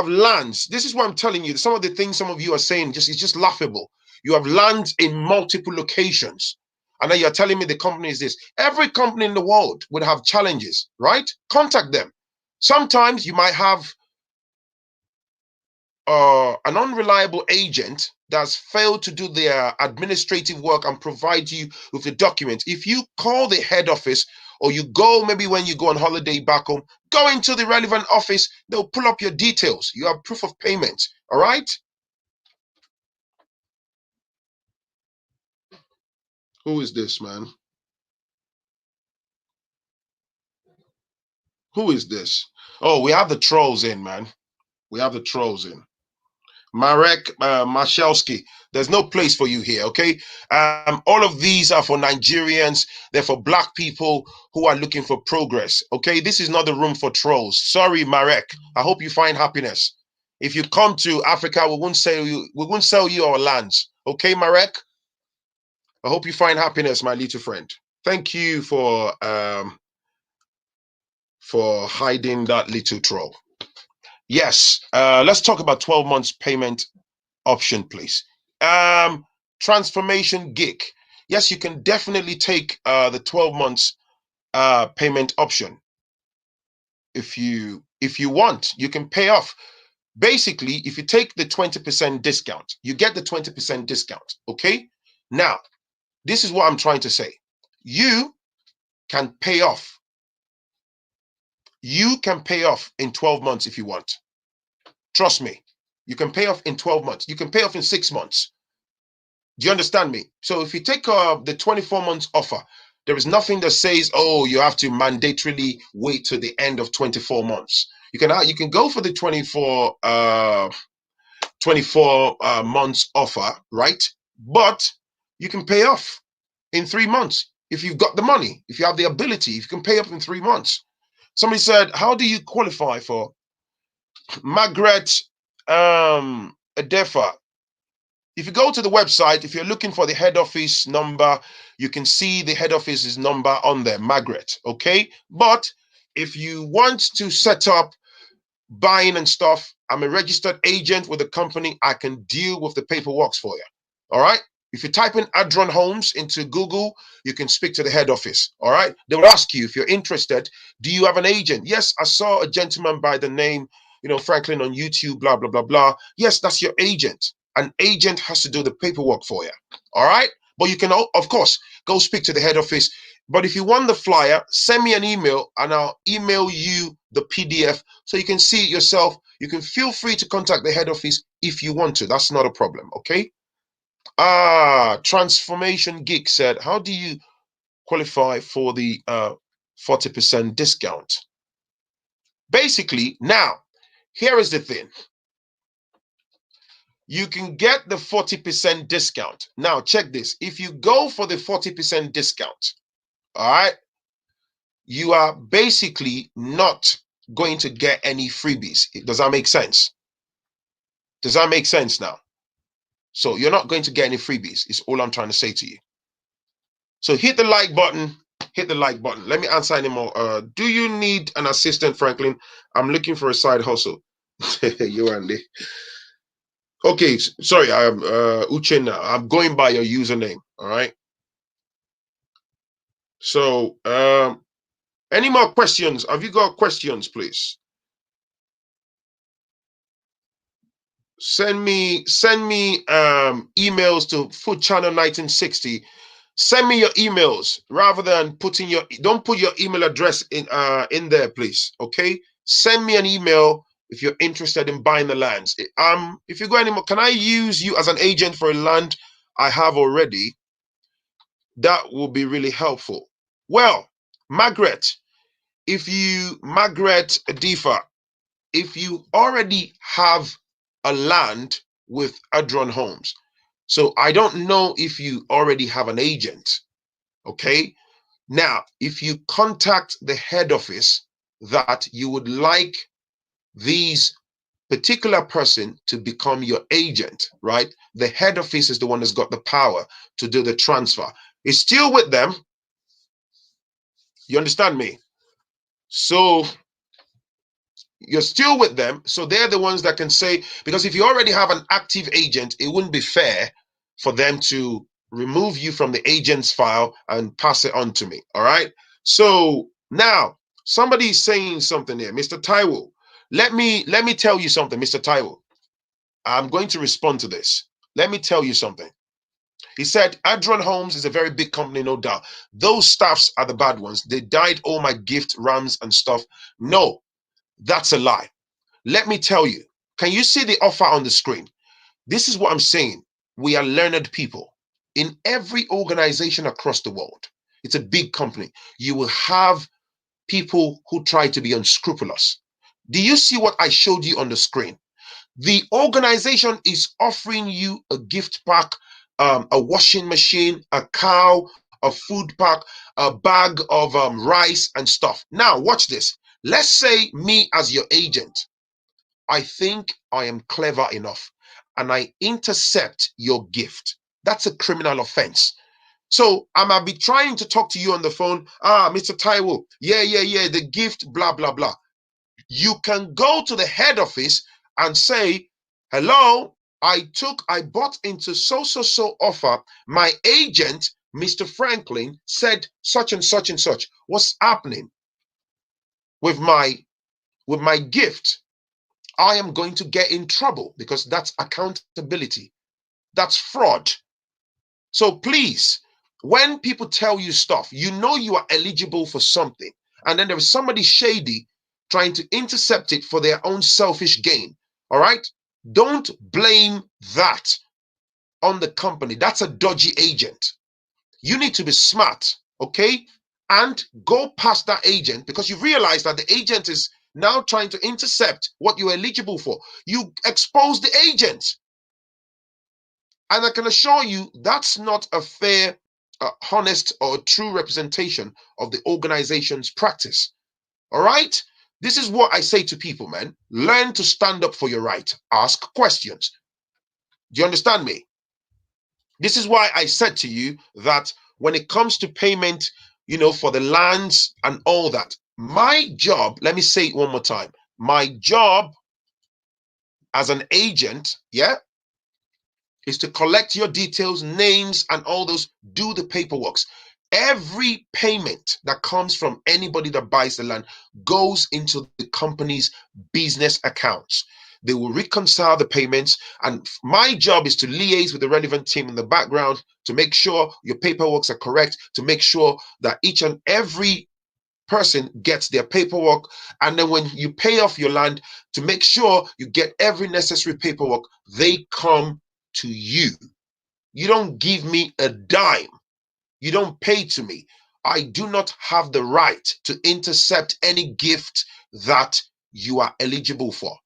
Speaker 1: lands? This is what I'm telling you. Some of the things some of you are saying it's just laughable. You have lands in multiple locations. And then you're telling me the company is this. Every company in the world would have challenges, right? Contact them. Sometimes you might have an unreliable agent that's failed to do their administrative work and provide you with the documents. If you call the head office, or you go, maybe when you go on holiday back home, go into the relevant office, they'll pull up your details. You have proof of payment, all right? Who is this, man? Who is this? Oh, we have the trolls in, man. We have the trolls in. Marek Mashelski. There's no place for you here, okay? All of these are for Nigerians. They're for black people who are looking for progress, okay? This is not the room for trolls. Sorry, Marek. I hope you find happiness. If you come to Africa, we won't sell you. We won't sell you our lands, okay, Marek? I hope you find happiness, my little friend. Thank you for hiding that little troll. Yes, let's talk about 12 months payment option, please. Transformation gig. Yes, you can definitely take the 12 months payment option. If you want, you can pay off. Basically, if you take the 20% discount, you get the 20% discount. Okay. Now, this is what I'm trying to say. You can pay off. You can pay off in 12 months if you want. Trust me. You can pay off in 12 months. You can pay off in 6 months. Do you understand me? So if you take the 24 months offer, there is nothing that says, oh, you have to mandatorily wait to the end of 24 months. You can go for the 24 months offer, right? But you can pay off in 3 months if you've got the money, if you have the ability. If you can pay up in 3 months. Somebody said, how do you qualify for Margaret Adefa? If you go to the website, if you're looking for the head office number, you can see the head office's number on there, Margaret, okay? But if you want to set up buying and stuff, I'm a registered agent with the company. I can deal with the paperwork for you, all right? If you type in Adron Homes into Google, you can speak to the head office, all right? They will ask you if you're interested, do you have an agent? Yes, I saw a gentleman by the name, Phrankleen on YouTube, blah, blah, blah, blah. Yes, that's your agent. An agent has to do the paperwork for you, all right? But you can, of course, go speak to the head office. But if you want the flyer, send me an email and I'll email you the PDF so you can see it yourself. You can feel free to contact the head office if you want to. That's not a problem, okay? Transformation Geek said, how do you qualify for the 40% discount? Basically, now, here is the thing. You can get the 40% discount. Now, check this. If you go for the 40% discount, all right, you are basically not going to get any freebies. Does that make sense? Does that make sense now? So you're not going to get any freebies. Is all I'm trying to say to you. So hit the like button. Hit the like button. Let me answer any more. Do you need an assistant, Phrankleen? I'm looking for a side hustle. You Andy. Okay, sorry, I'm Uche now. I'm going by your username. All right. So, any more questions? Have you got questions, please? Send me emails to Food Channel 1960. Send me your emails rather than don't put your email address in there, please. Okay? Send me an email if you're interested in buying the lands. If you go anymore, can I use you as an agent for a land I have already? That will be really helpful. Well, Margaret Difa, if you already have a land with Adron Homes, so I don't know if you already have an agent, okay? Now, if you contact the head office that you would like these particular person to become your agent, right? The head office is the one that's got the power to do the transfer. It's still with them. You understand me? So you're still with them. So they're the ones that can say, because if you already have an active agent, it wouldn't be fair for them to remove you from the agent's file and pass it on to me. All right. So now somebody's saying something here. Mr. Taiwo, let me tell you something, Mr. Taiwo. I'm going to respond to this. Let me tell you something. He said, Adron Homes is a very big company, no doubt. Those staffs are the bad ones. They dyed all my gift rams and stuff. No, that's a lie. Let me tell you. Can you see the offer on the screen? This is what I'm saying. We are learned people. In every organization across the world, it's a big company. You will have people who try to be unscrupulous. Do you see what I showed you on the screen? The organization is offering you a gift pack, a washing machine, a cow, a food pack, a bag of rice and stuff. Now, watch this. Let's say me as your agent, I think I am clever enough and I intercept your gift. That's a criminal offense. So I might be trying to talk to you on the phone. Mr. Taiwo, yeah, the gift, blah, blah, blah. You can go to the head office and say, hello, I bought into so offer. My agent, Mr. Phrankleen, said such and such and such. What's happening with my gift? I am going to get in trouble because that's accountability. That's fraud. So please, when people tell you stuff, you know you are eligible for something, and then there is somebody shady trying to intercept it for their own selfish gain. All right? Don't blame that on the company. That's a dodgy agent. You need to be smart, okay? And go past that agent because you realize that the agent is now trying to intercept what you're eligible for. You expose the agent. And I can assure you that's not a fair, honest, or true representation of the organization's practice. All right? This is what I say to people, man. Learn to stand up for your right. Ask questions. Do you understand me? This is why I said to you that when it comes to payment, for the lands and all that, my job, let me say it one more time. My job as an agent, yeah, is to collect your details, names, and all those, do the paperwork. Every payment that comes from anybody that buys the land goes into the company's business accounts. They will reconcile the payments, and my job is to liaise with the relevant team in the background to make sure your paperwork are correct, to make sure that each and every person gets their paperwork, and then when you pay off your land, to make sure you get every necessary paperwork, they come to you. You don't give me a dime. You don't pay to me. I do not have the right to intercept any gift that you are eligible for.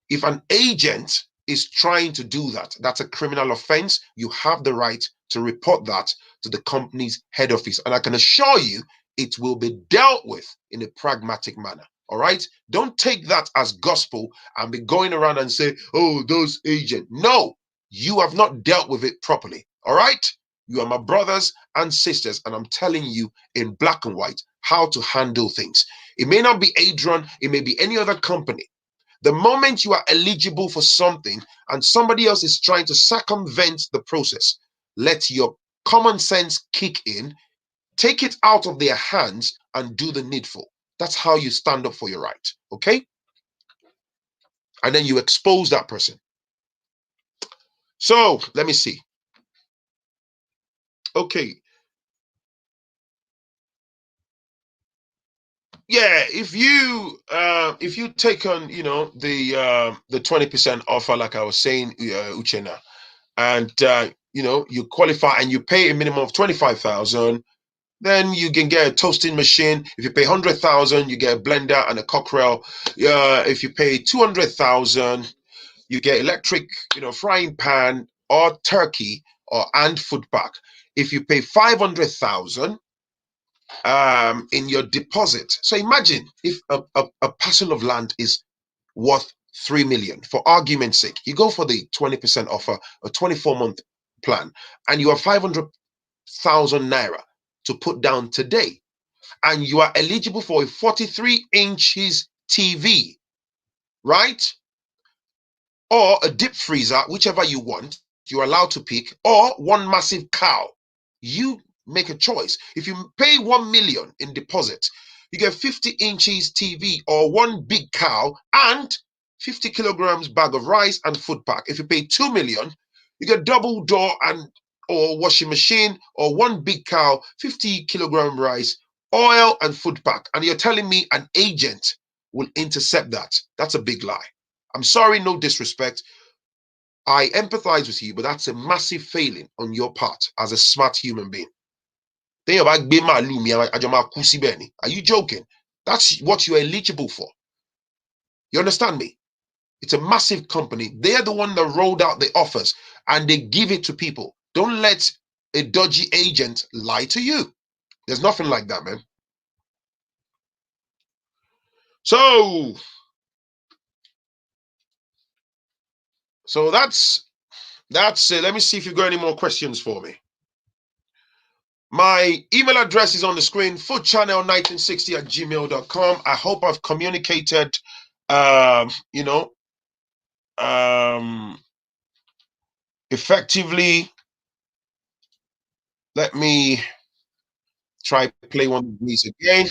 Speaker 1: If an agent is trying to do that, that's a criminal offense. You have the right to report that to the company's head office. And I can assure you it will be dealt with in a pragmatic manner. All right? Don't take that as gospel and be going around and say, oh, those agents. No, you have not dealt with it properly. All right? You are my brothers and sisters, and I'm telling you in black and white how to handle things. It may not be Adron, it may be any other company. The moment you are eligible for something and somebody else is trying to circumvent the process, let your common sense kick in, take it out of their hands and do the needful. That's how you stand up for your right, okay? And then you expose that person. So let me see. Okay. Yeah, if you take on the 20% offer, like I was saying, Uchena, and you qualify and you pay a minimum of 25,000, then you can get a toasting machine. If you pay 100,000, you get a blender and a cockerel. If you pay 200,000, you get electric frying pan or turkey and food pack. If you pay 500,000 in your deposit. So imagine if a parcel of land is worth 3 million. For argument's sake, you go for the 20% offer, a 24-month plan, and you have 500,000 naira to put down today, and you are eligible for a 43 inches TV, right? Or a deep freezer, whichever you want, you're allowed to pick, or one massive cow. You make a choice. If you pay 1 million in deposit, you get 50 inches TV or one big cow and 50 kilograms bag of rice and food pack. If you pay 2 million, you get double door and or washing machine or one big cow, 50 kilogram rice, oil and food pack. And you're telling me an agent will intercept that? That's a big lie. I'm sorry, no disrespect. I empathize with you, but that's a massive failing on your part as a smart human being. Are you joking? That's what you're eligible for. You understand me? It's a massive company. They're the one that rolled out the offers and they give it to people. Don't let a dodgy agent lie to you. There's nothing like that, man. So that's it. Let me see if you've got any more questions for me. My email address is on the screen, foodchannel1960@gmail.com. I hope I've communicated, you know, effectively. Let me try play one of these again.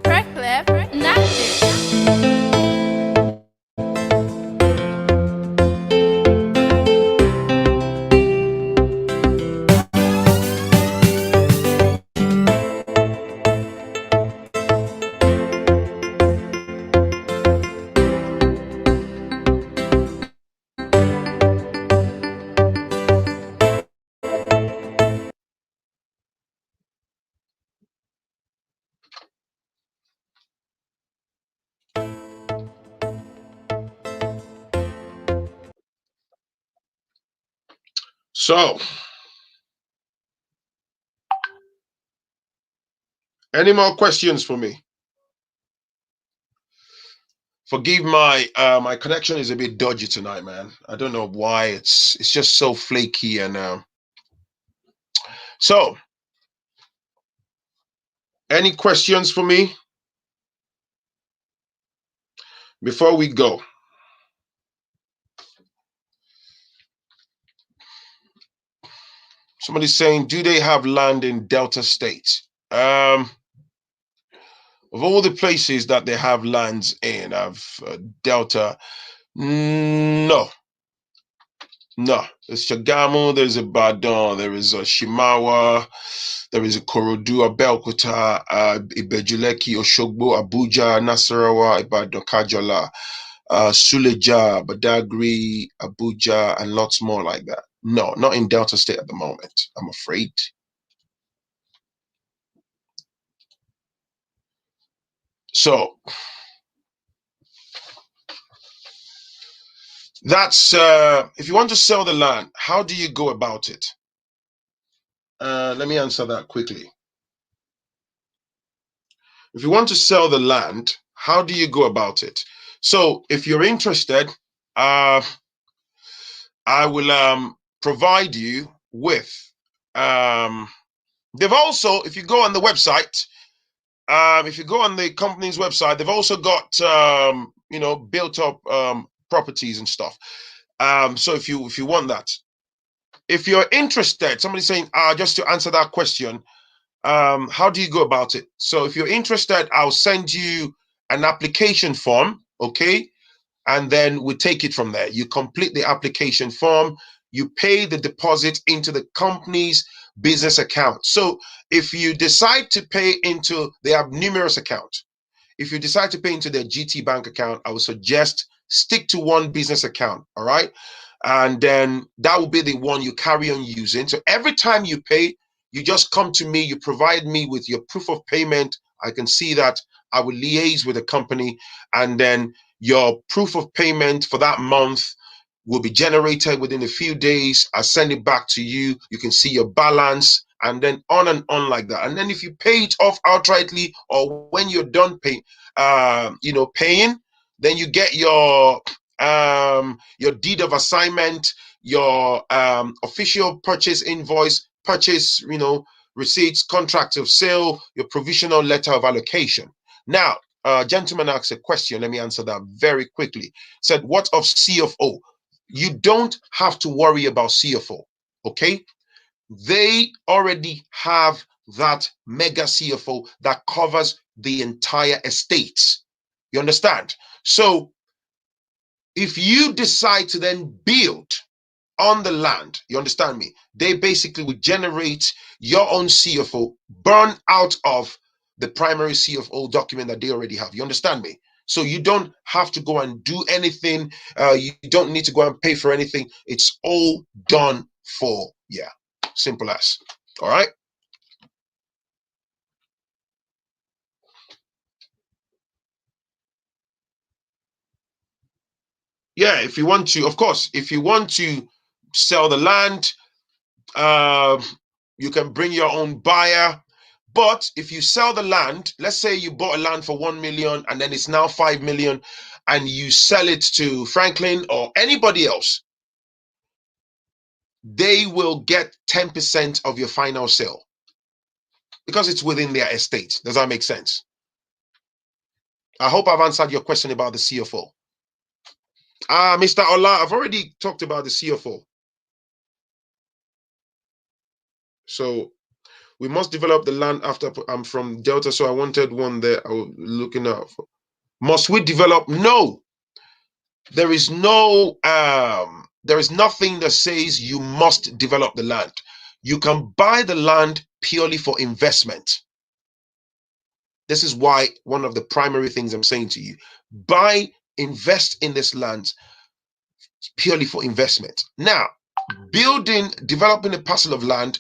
Speaker 3: Phrankleen, inactive.
Speaker 1: So, any more questions for me? Forgive my my connection is a bit dodgy tonight, man. I don't know why. It's just so flaky and so. Any questions for me before we go? Somebody's saying, do they have land in Delta State? Of all the places that they have lands in, Delta, no, no. There's Shagamu, there's a Badon, there is a Shimawa, there is a Korodu, Abeokuta, Ibejuleki, Oshogbo, Abuja, Nasarawa, Ibadan, Kajola, Suleja, Badagry, Abuja, and lots more like that. No, not in Delta State at the moment, I'm afraid. So that's if you want to sell the land, how do you go about it? Let me answer that quickly. If you want to sell the land, how do you go about it? So if you're interested, I will provide you with. They've also, if you go on the website, if you go on the company's website, they've also got built up properties and stuff. So if you want that, if you're interested, somebody's saying, just to answer that question, how do you go about it? So if you're interested, I'll send you an application form, okay? And then we take it from there. You complete the application form, you pay the deposit into the company's business account. So if you decide to pay into, they have numerous accounts. If you decide to pay into their GT bank account, I would suggest stick to one business account, all right? And then that will be the one you carry on using. So every time you pay, you just come to me, you provide me with your proof of payment. I can see that. I will liaise with the company, and then your proof of payment for that month will be generated within a few days. I send it back to you. You can see your balance, and then on and on like that. And then if you pay it off outrightly, or when you're done paying, paying, then you get your deed of assignment, your official purchase invoice, purchase, receipts, contract of sale, your provisional letter of allocation. Now, gentleman asked a question. Let me answer that very quickly. Said, what of CFO? You don't have to worry about CFO, okay? They already have that mega CFO that covers the entire estates. You understand? So if you decide to then build on the land, you understand me? They basically would generate your own CFO, burn out of the primary CFO document that they already have. You understand me? So you don't have to go and do anything. You don't need to go and pay for anything. It's all done for. Yeah, simple as. All right. yeah, if you want to, of course, if you want to sell the land, uh, you can bring your own buyer. But if you sell the land, let's say you bought a land for 1 million and then it's now 5 million, and you sell it to Phrankleen or anybody else, they will get 10% of your final sale because it's within their estate. Does that make sense? I hope I've answered your question about the CFO. Mr. Ola, I've already talked about the CFO. So we must develop the land after. I'm from Delta, so I wanted one there. I was looking out for. Must we develop? No. There is no there is nothing that says you must develop the land. You can buy the land purely for investment. This is why one of the primary things I'm saying to you, invest in this land purely for investment. Now, developing a parcel of land,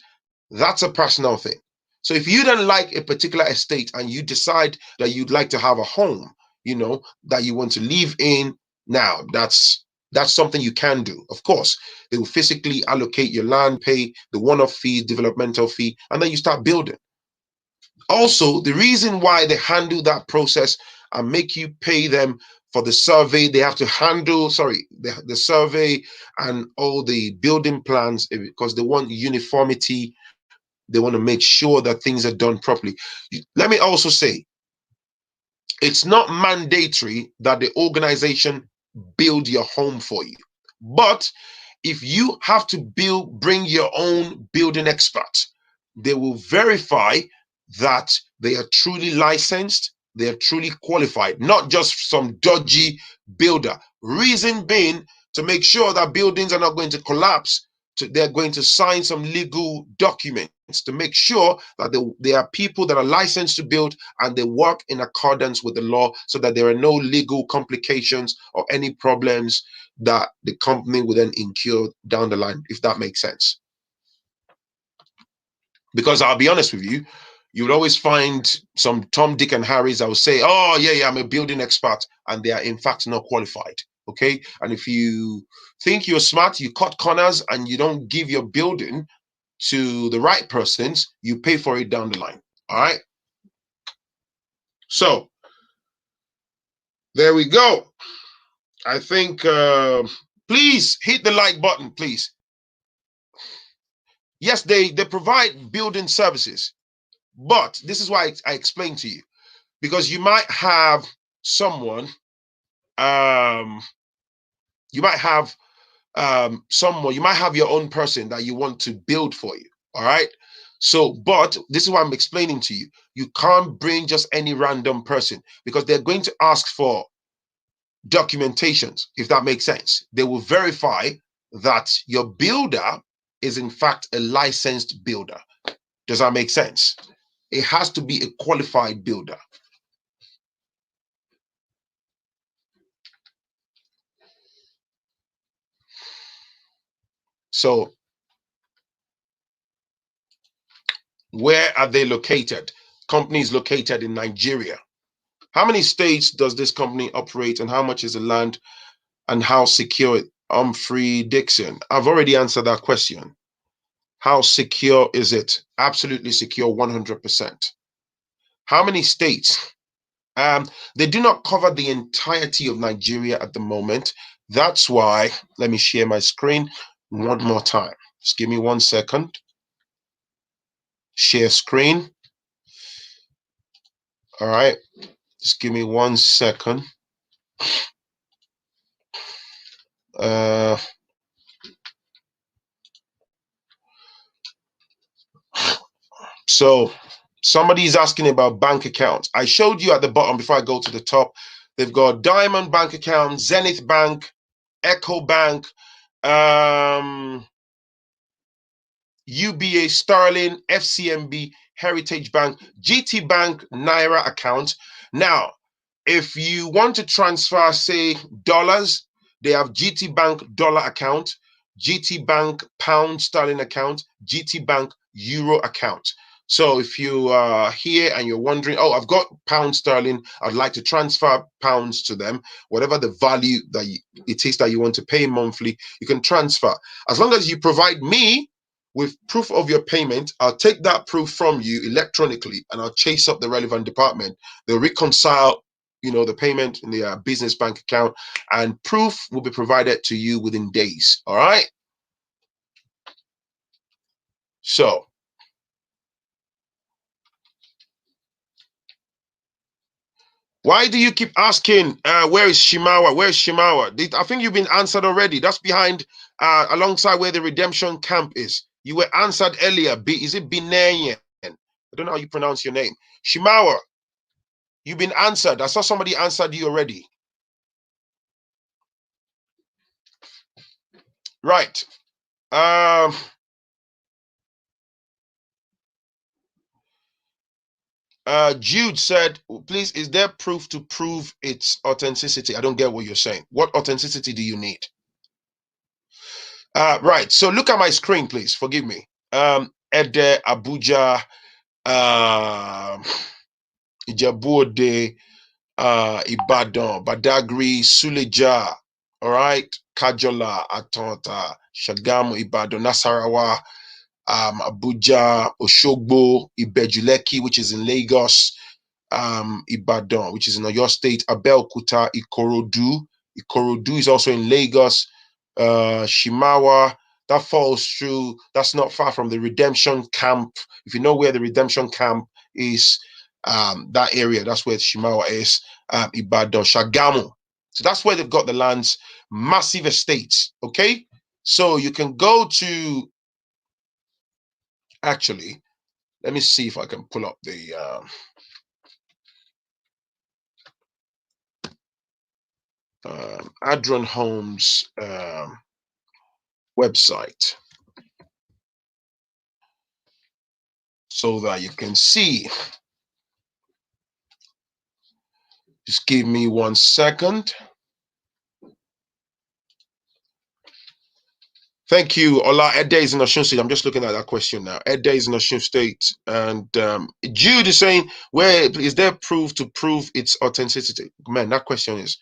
Speaker 1: that's a personal thing. So if you don't like a particular estate and you decide that you'd like to have a home, that you want to live in, now that's something you can do. Of course, they will physically allocate your land, pay the one-off fee, developmental fee, and then you start building. Also, the reason why they handle that process and make you pay them for the survey, they have to handle, the survey and all the building plans, because they want uniformity. They want to make sure that things are done properly. Let me also say, it's not mandatory that the organization build your home for you. But if you have to bring your own building expert, they will verify that they are truly licensed, they are truly qualified, not just some dodgy builder. Reason being, to make sure that buildings are not going to collapse, they're going to sign some legal documents to make sure that they are people that are licensed to build and they work in accordance with the law, so that there are no legal complications or any problems that the company will then incur down the line, if that makes sense. Because I'll be honest with you, you would always find some Tom, Dick, and Harrys that will say, oh, yeah, I'm a building expert, and they are in fact not qualified. Okay. And if you think you're smart, you cut corners and you don't give your building to the right persons, you pay for it down the line. All right. So there we go. I think, please hit the like button, please. Yes, they provide building services, but this is why I explained to you, because you might have someone, you might have your own person that you want to build for you. All right. So, but this is what I'm explaining to you. You can't bring just any random person, because they're going to ask for documentations, if that makes sense. They will verify that your builder is in fact a licensed builder. Does that make sense? It has to be a qualified builder. So where are they located? Companies located in Nigeria. How many states does this company operate, and how much is the land, and how secure? Humphrey Dixon. I've already answered that question. How secure is it? Absolutely secure, 100%. How many states? They do not cover the entirety of Nigeria at the moment. That's why, let me share my screen one more time. Just give me 1 second. Share screen. All right. Just give me 1 second. So somebody's asking about bank accounts. I showed you at the bottom before I go to the top. They've got Diamond Bank account, Zenith Bank, Echo Bank, UBA Sterling, FCMB, Heritage Bank, GT Bank, Naira account. Now, if you want to transfer, say, dollars, they have GT Bank dollar account, GT Bank pound sterling account, GT Bank euro account. So if you are here and you're wondering, oh, I've got pound sterling, I'd like to transfer pounds to them, whatever the value that it is that you want to pay monthly, you can transfer. As long as you provide me with proof of your payment, I'll take that proof from you electronically and I'll chase up the relevant department. They'll reconcile, the payment in the business bank account, and proof will be provided to you within days. All right. So why do you keep asking, where is Shimawa? Where is Shimawa? I think you've been answered already. That's behind, alongside where the redemption camp is. You were answered earlier. Is it Binenyen? I don't know how you pronounce your name. Shimawa, you've been answered. I saw somebody answered you already. Right. Jude said, please, is there proof to prove its authenticity? I don't get what you're saying. What authenticity do you need? Right. So look at my screen, please. Forgive me. Ede, Abuja, Ijebu-Ode, Ibadan, Badagry, Suleja, all right, Kajola, Atlanta, Shagamu, Ibadan, Nasarawa, Abuja, Oshogbo, Ibejuleki, which is in Lagos, Ibadan, which is in Oyo State, Abeokuta, Ikorodu. Ikorodu is also in Lagos, Shimawa. That falls through. That's not far from the redemption camp. If you know where the redemption camp is, that area, that's where Shimawa is. Ibadan, Shagamu. So that's where they've got the lands, massive estates. Okay, so you can go to. Actually, let me see if I can pull up the. Adron Homes website so that you can see. Just give me 1 second. Thank you, Ola. Ede is in Osun State. I'm just looking at that question now. Ede is in Osun State. And Jude is saying, where is there proof to prove its authenticity? Man, that question is,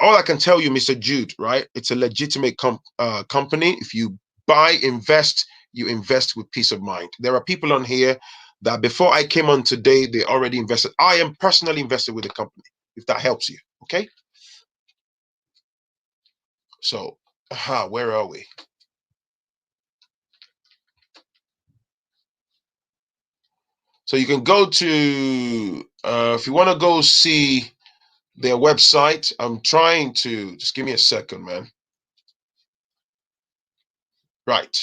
Speaker 1: all I can tell you, Mr. Jude, right? It's a legitimate company. If you buy, invest, you invest with peace of mind. There are people on here that before I came on today, they already invested. I am personally invested with the company, if that helps you. Okay. So, where are we? So you can go to, if you want to go see their website, I'm trying to, just give me a second, man. Right.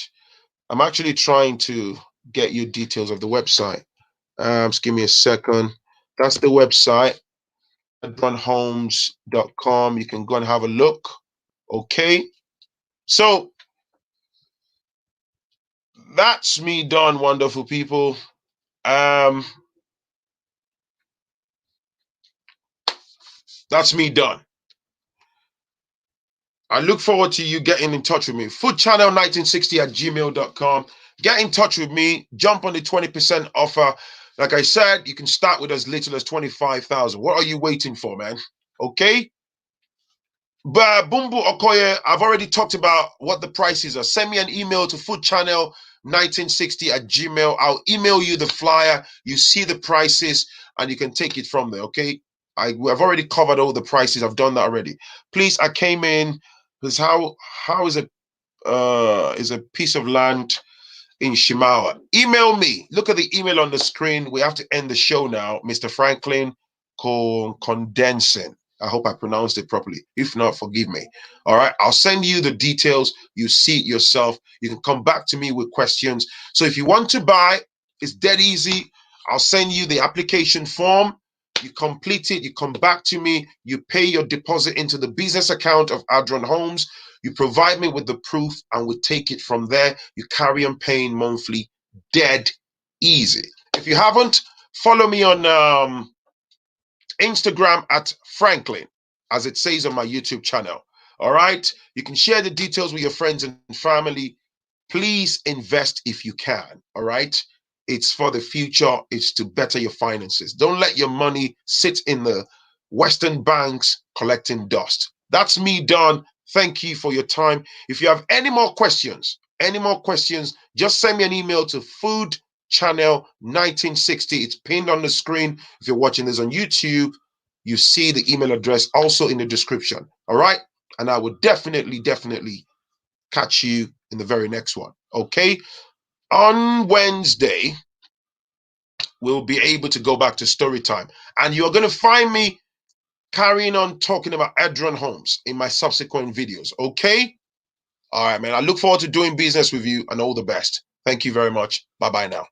Speaker 1: I'm actually trying to get you details of the website. Just give me a second. That's the website, adronhomes.com. You can go and have a look. Okay. So that's me done, wonderful people. That's me done. I look forward to you getting in touch with me. foodchannel1960@gmail.com. Get in touch with me. Jump on the 20% offer. Like I said, you can start with as little as 25,000. What are you waiting for, man? Okay. But Bumbu Okoye, I've already talked about what the prices are. Send me an email to foodchannel1960@gmail. I'll email you the flyer. You see the prices and you can take it from there. Okay. I've already covered all the prices. I've done that already. Please, I came in because how is a piece of land in Shimawa? Email me. Look at the email on the screen. We have to end the show now. Mr. Phrankleen Condensing. I hope I pronounced it properly. If not, forgive me. All right. I'll send you the details. You see it yourself. You can come back to me with questions. So if you want to buy, it's dead easy. I'll send you the application form. You complete it. You come back to me. You pay your deposit into the business account of Adron Homes. You provide me with the proof and we take it from there. You carry on paying monthly. Dead easy. If you haven't, follow me on Instagram at Phrankleen, as it says on my YouTube channel. All right. You can share the details with your friends and family. Please invest if you can. All right. It's for the future. It's to better your finances. Don't let your money sit in the Western banks collecting dust. That's me done. Thank you for your time. If you have any more questions, just send me an email to foodchannel1960. It's pinned on the screen. If you're watching this on YouTube, you see the email address also in the description. All right. And I will definitely catch you in the very next one. Okay. On Wednesday, we'll be able to go back to story time. And you're going to find me carrying on talking about Adron homes in my subsequent videos. Okay. All right, man. I look forward to doing business with you and all the best. Thank you very much. Bye-bye now.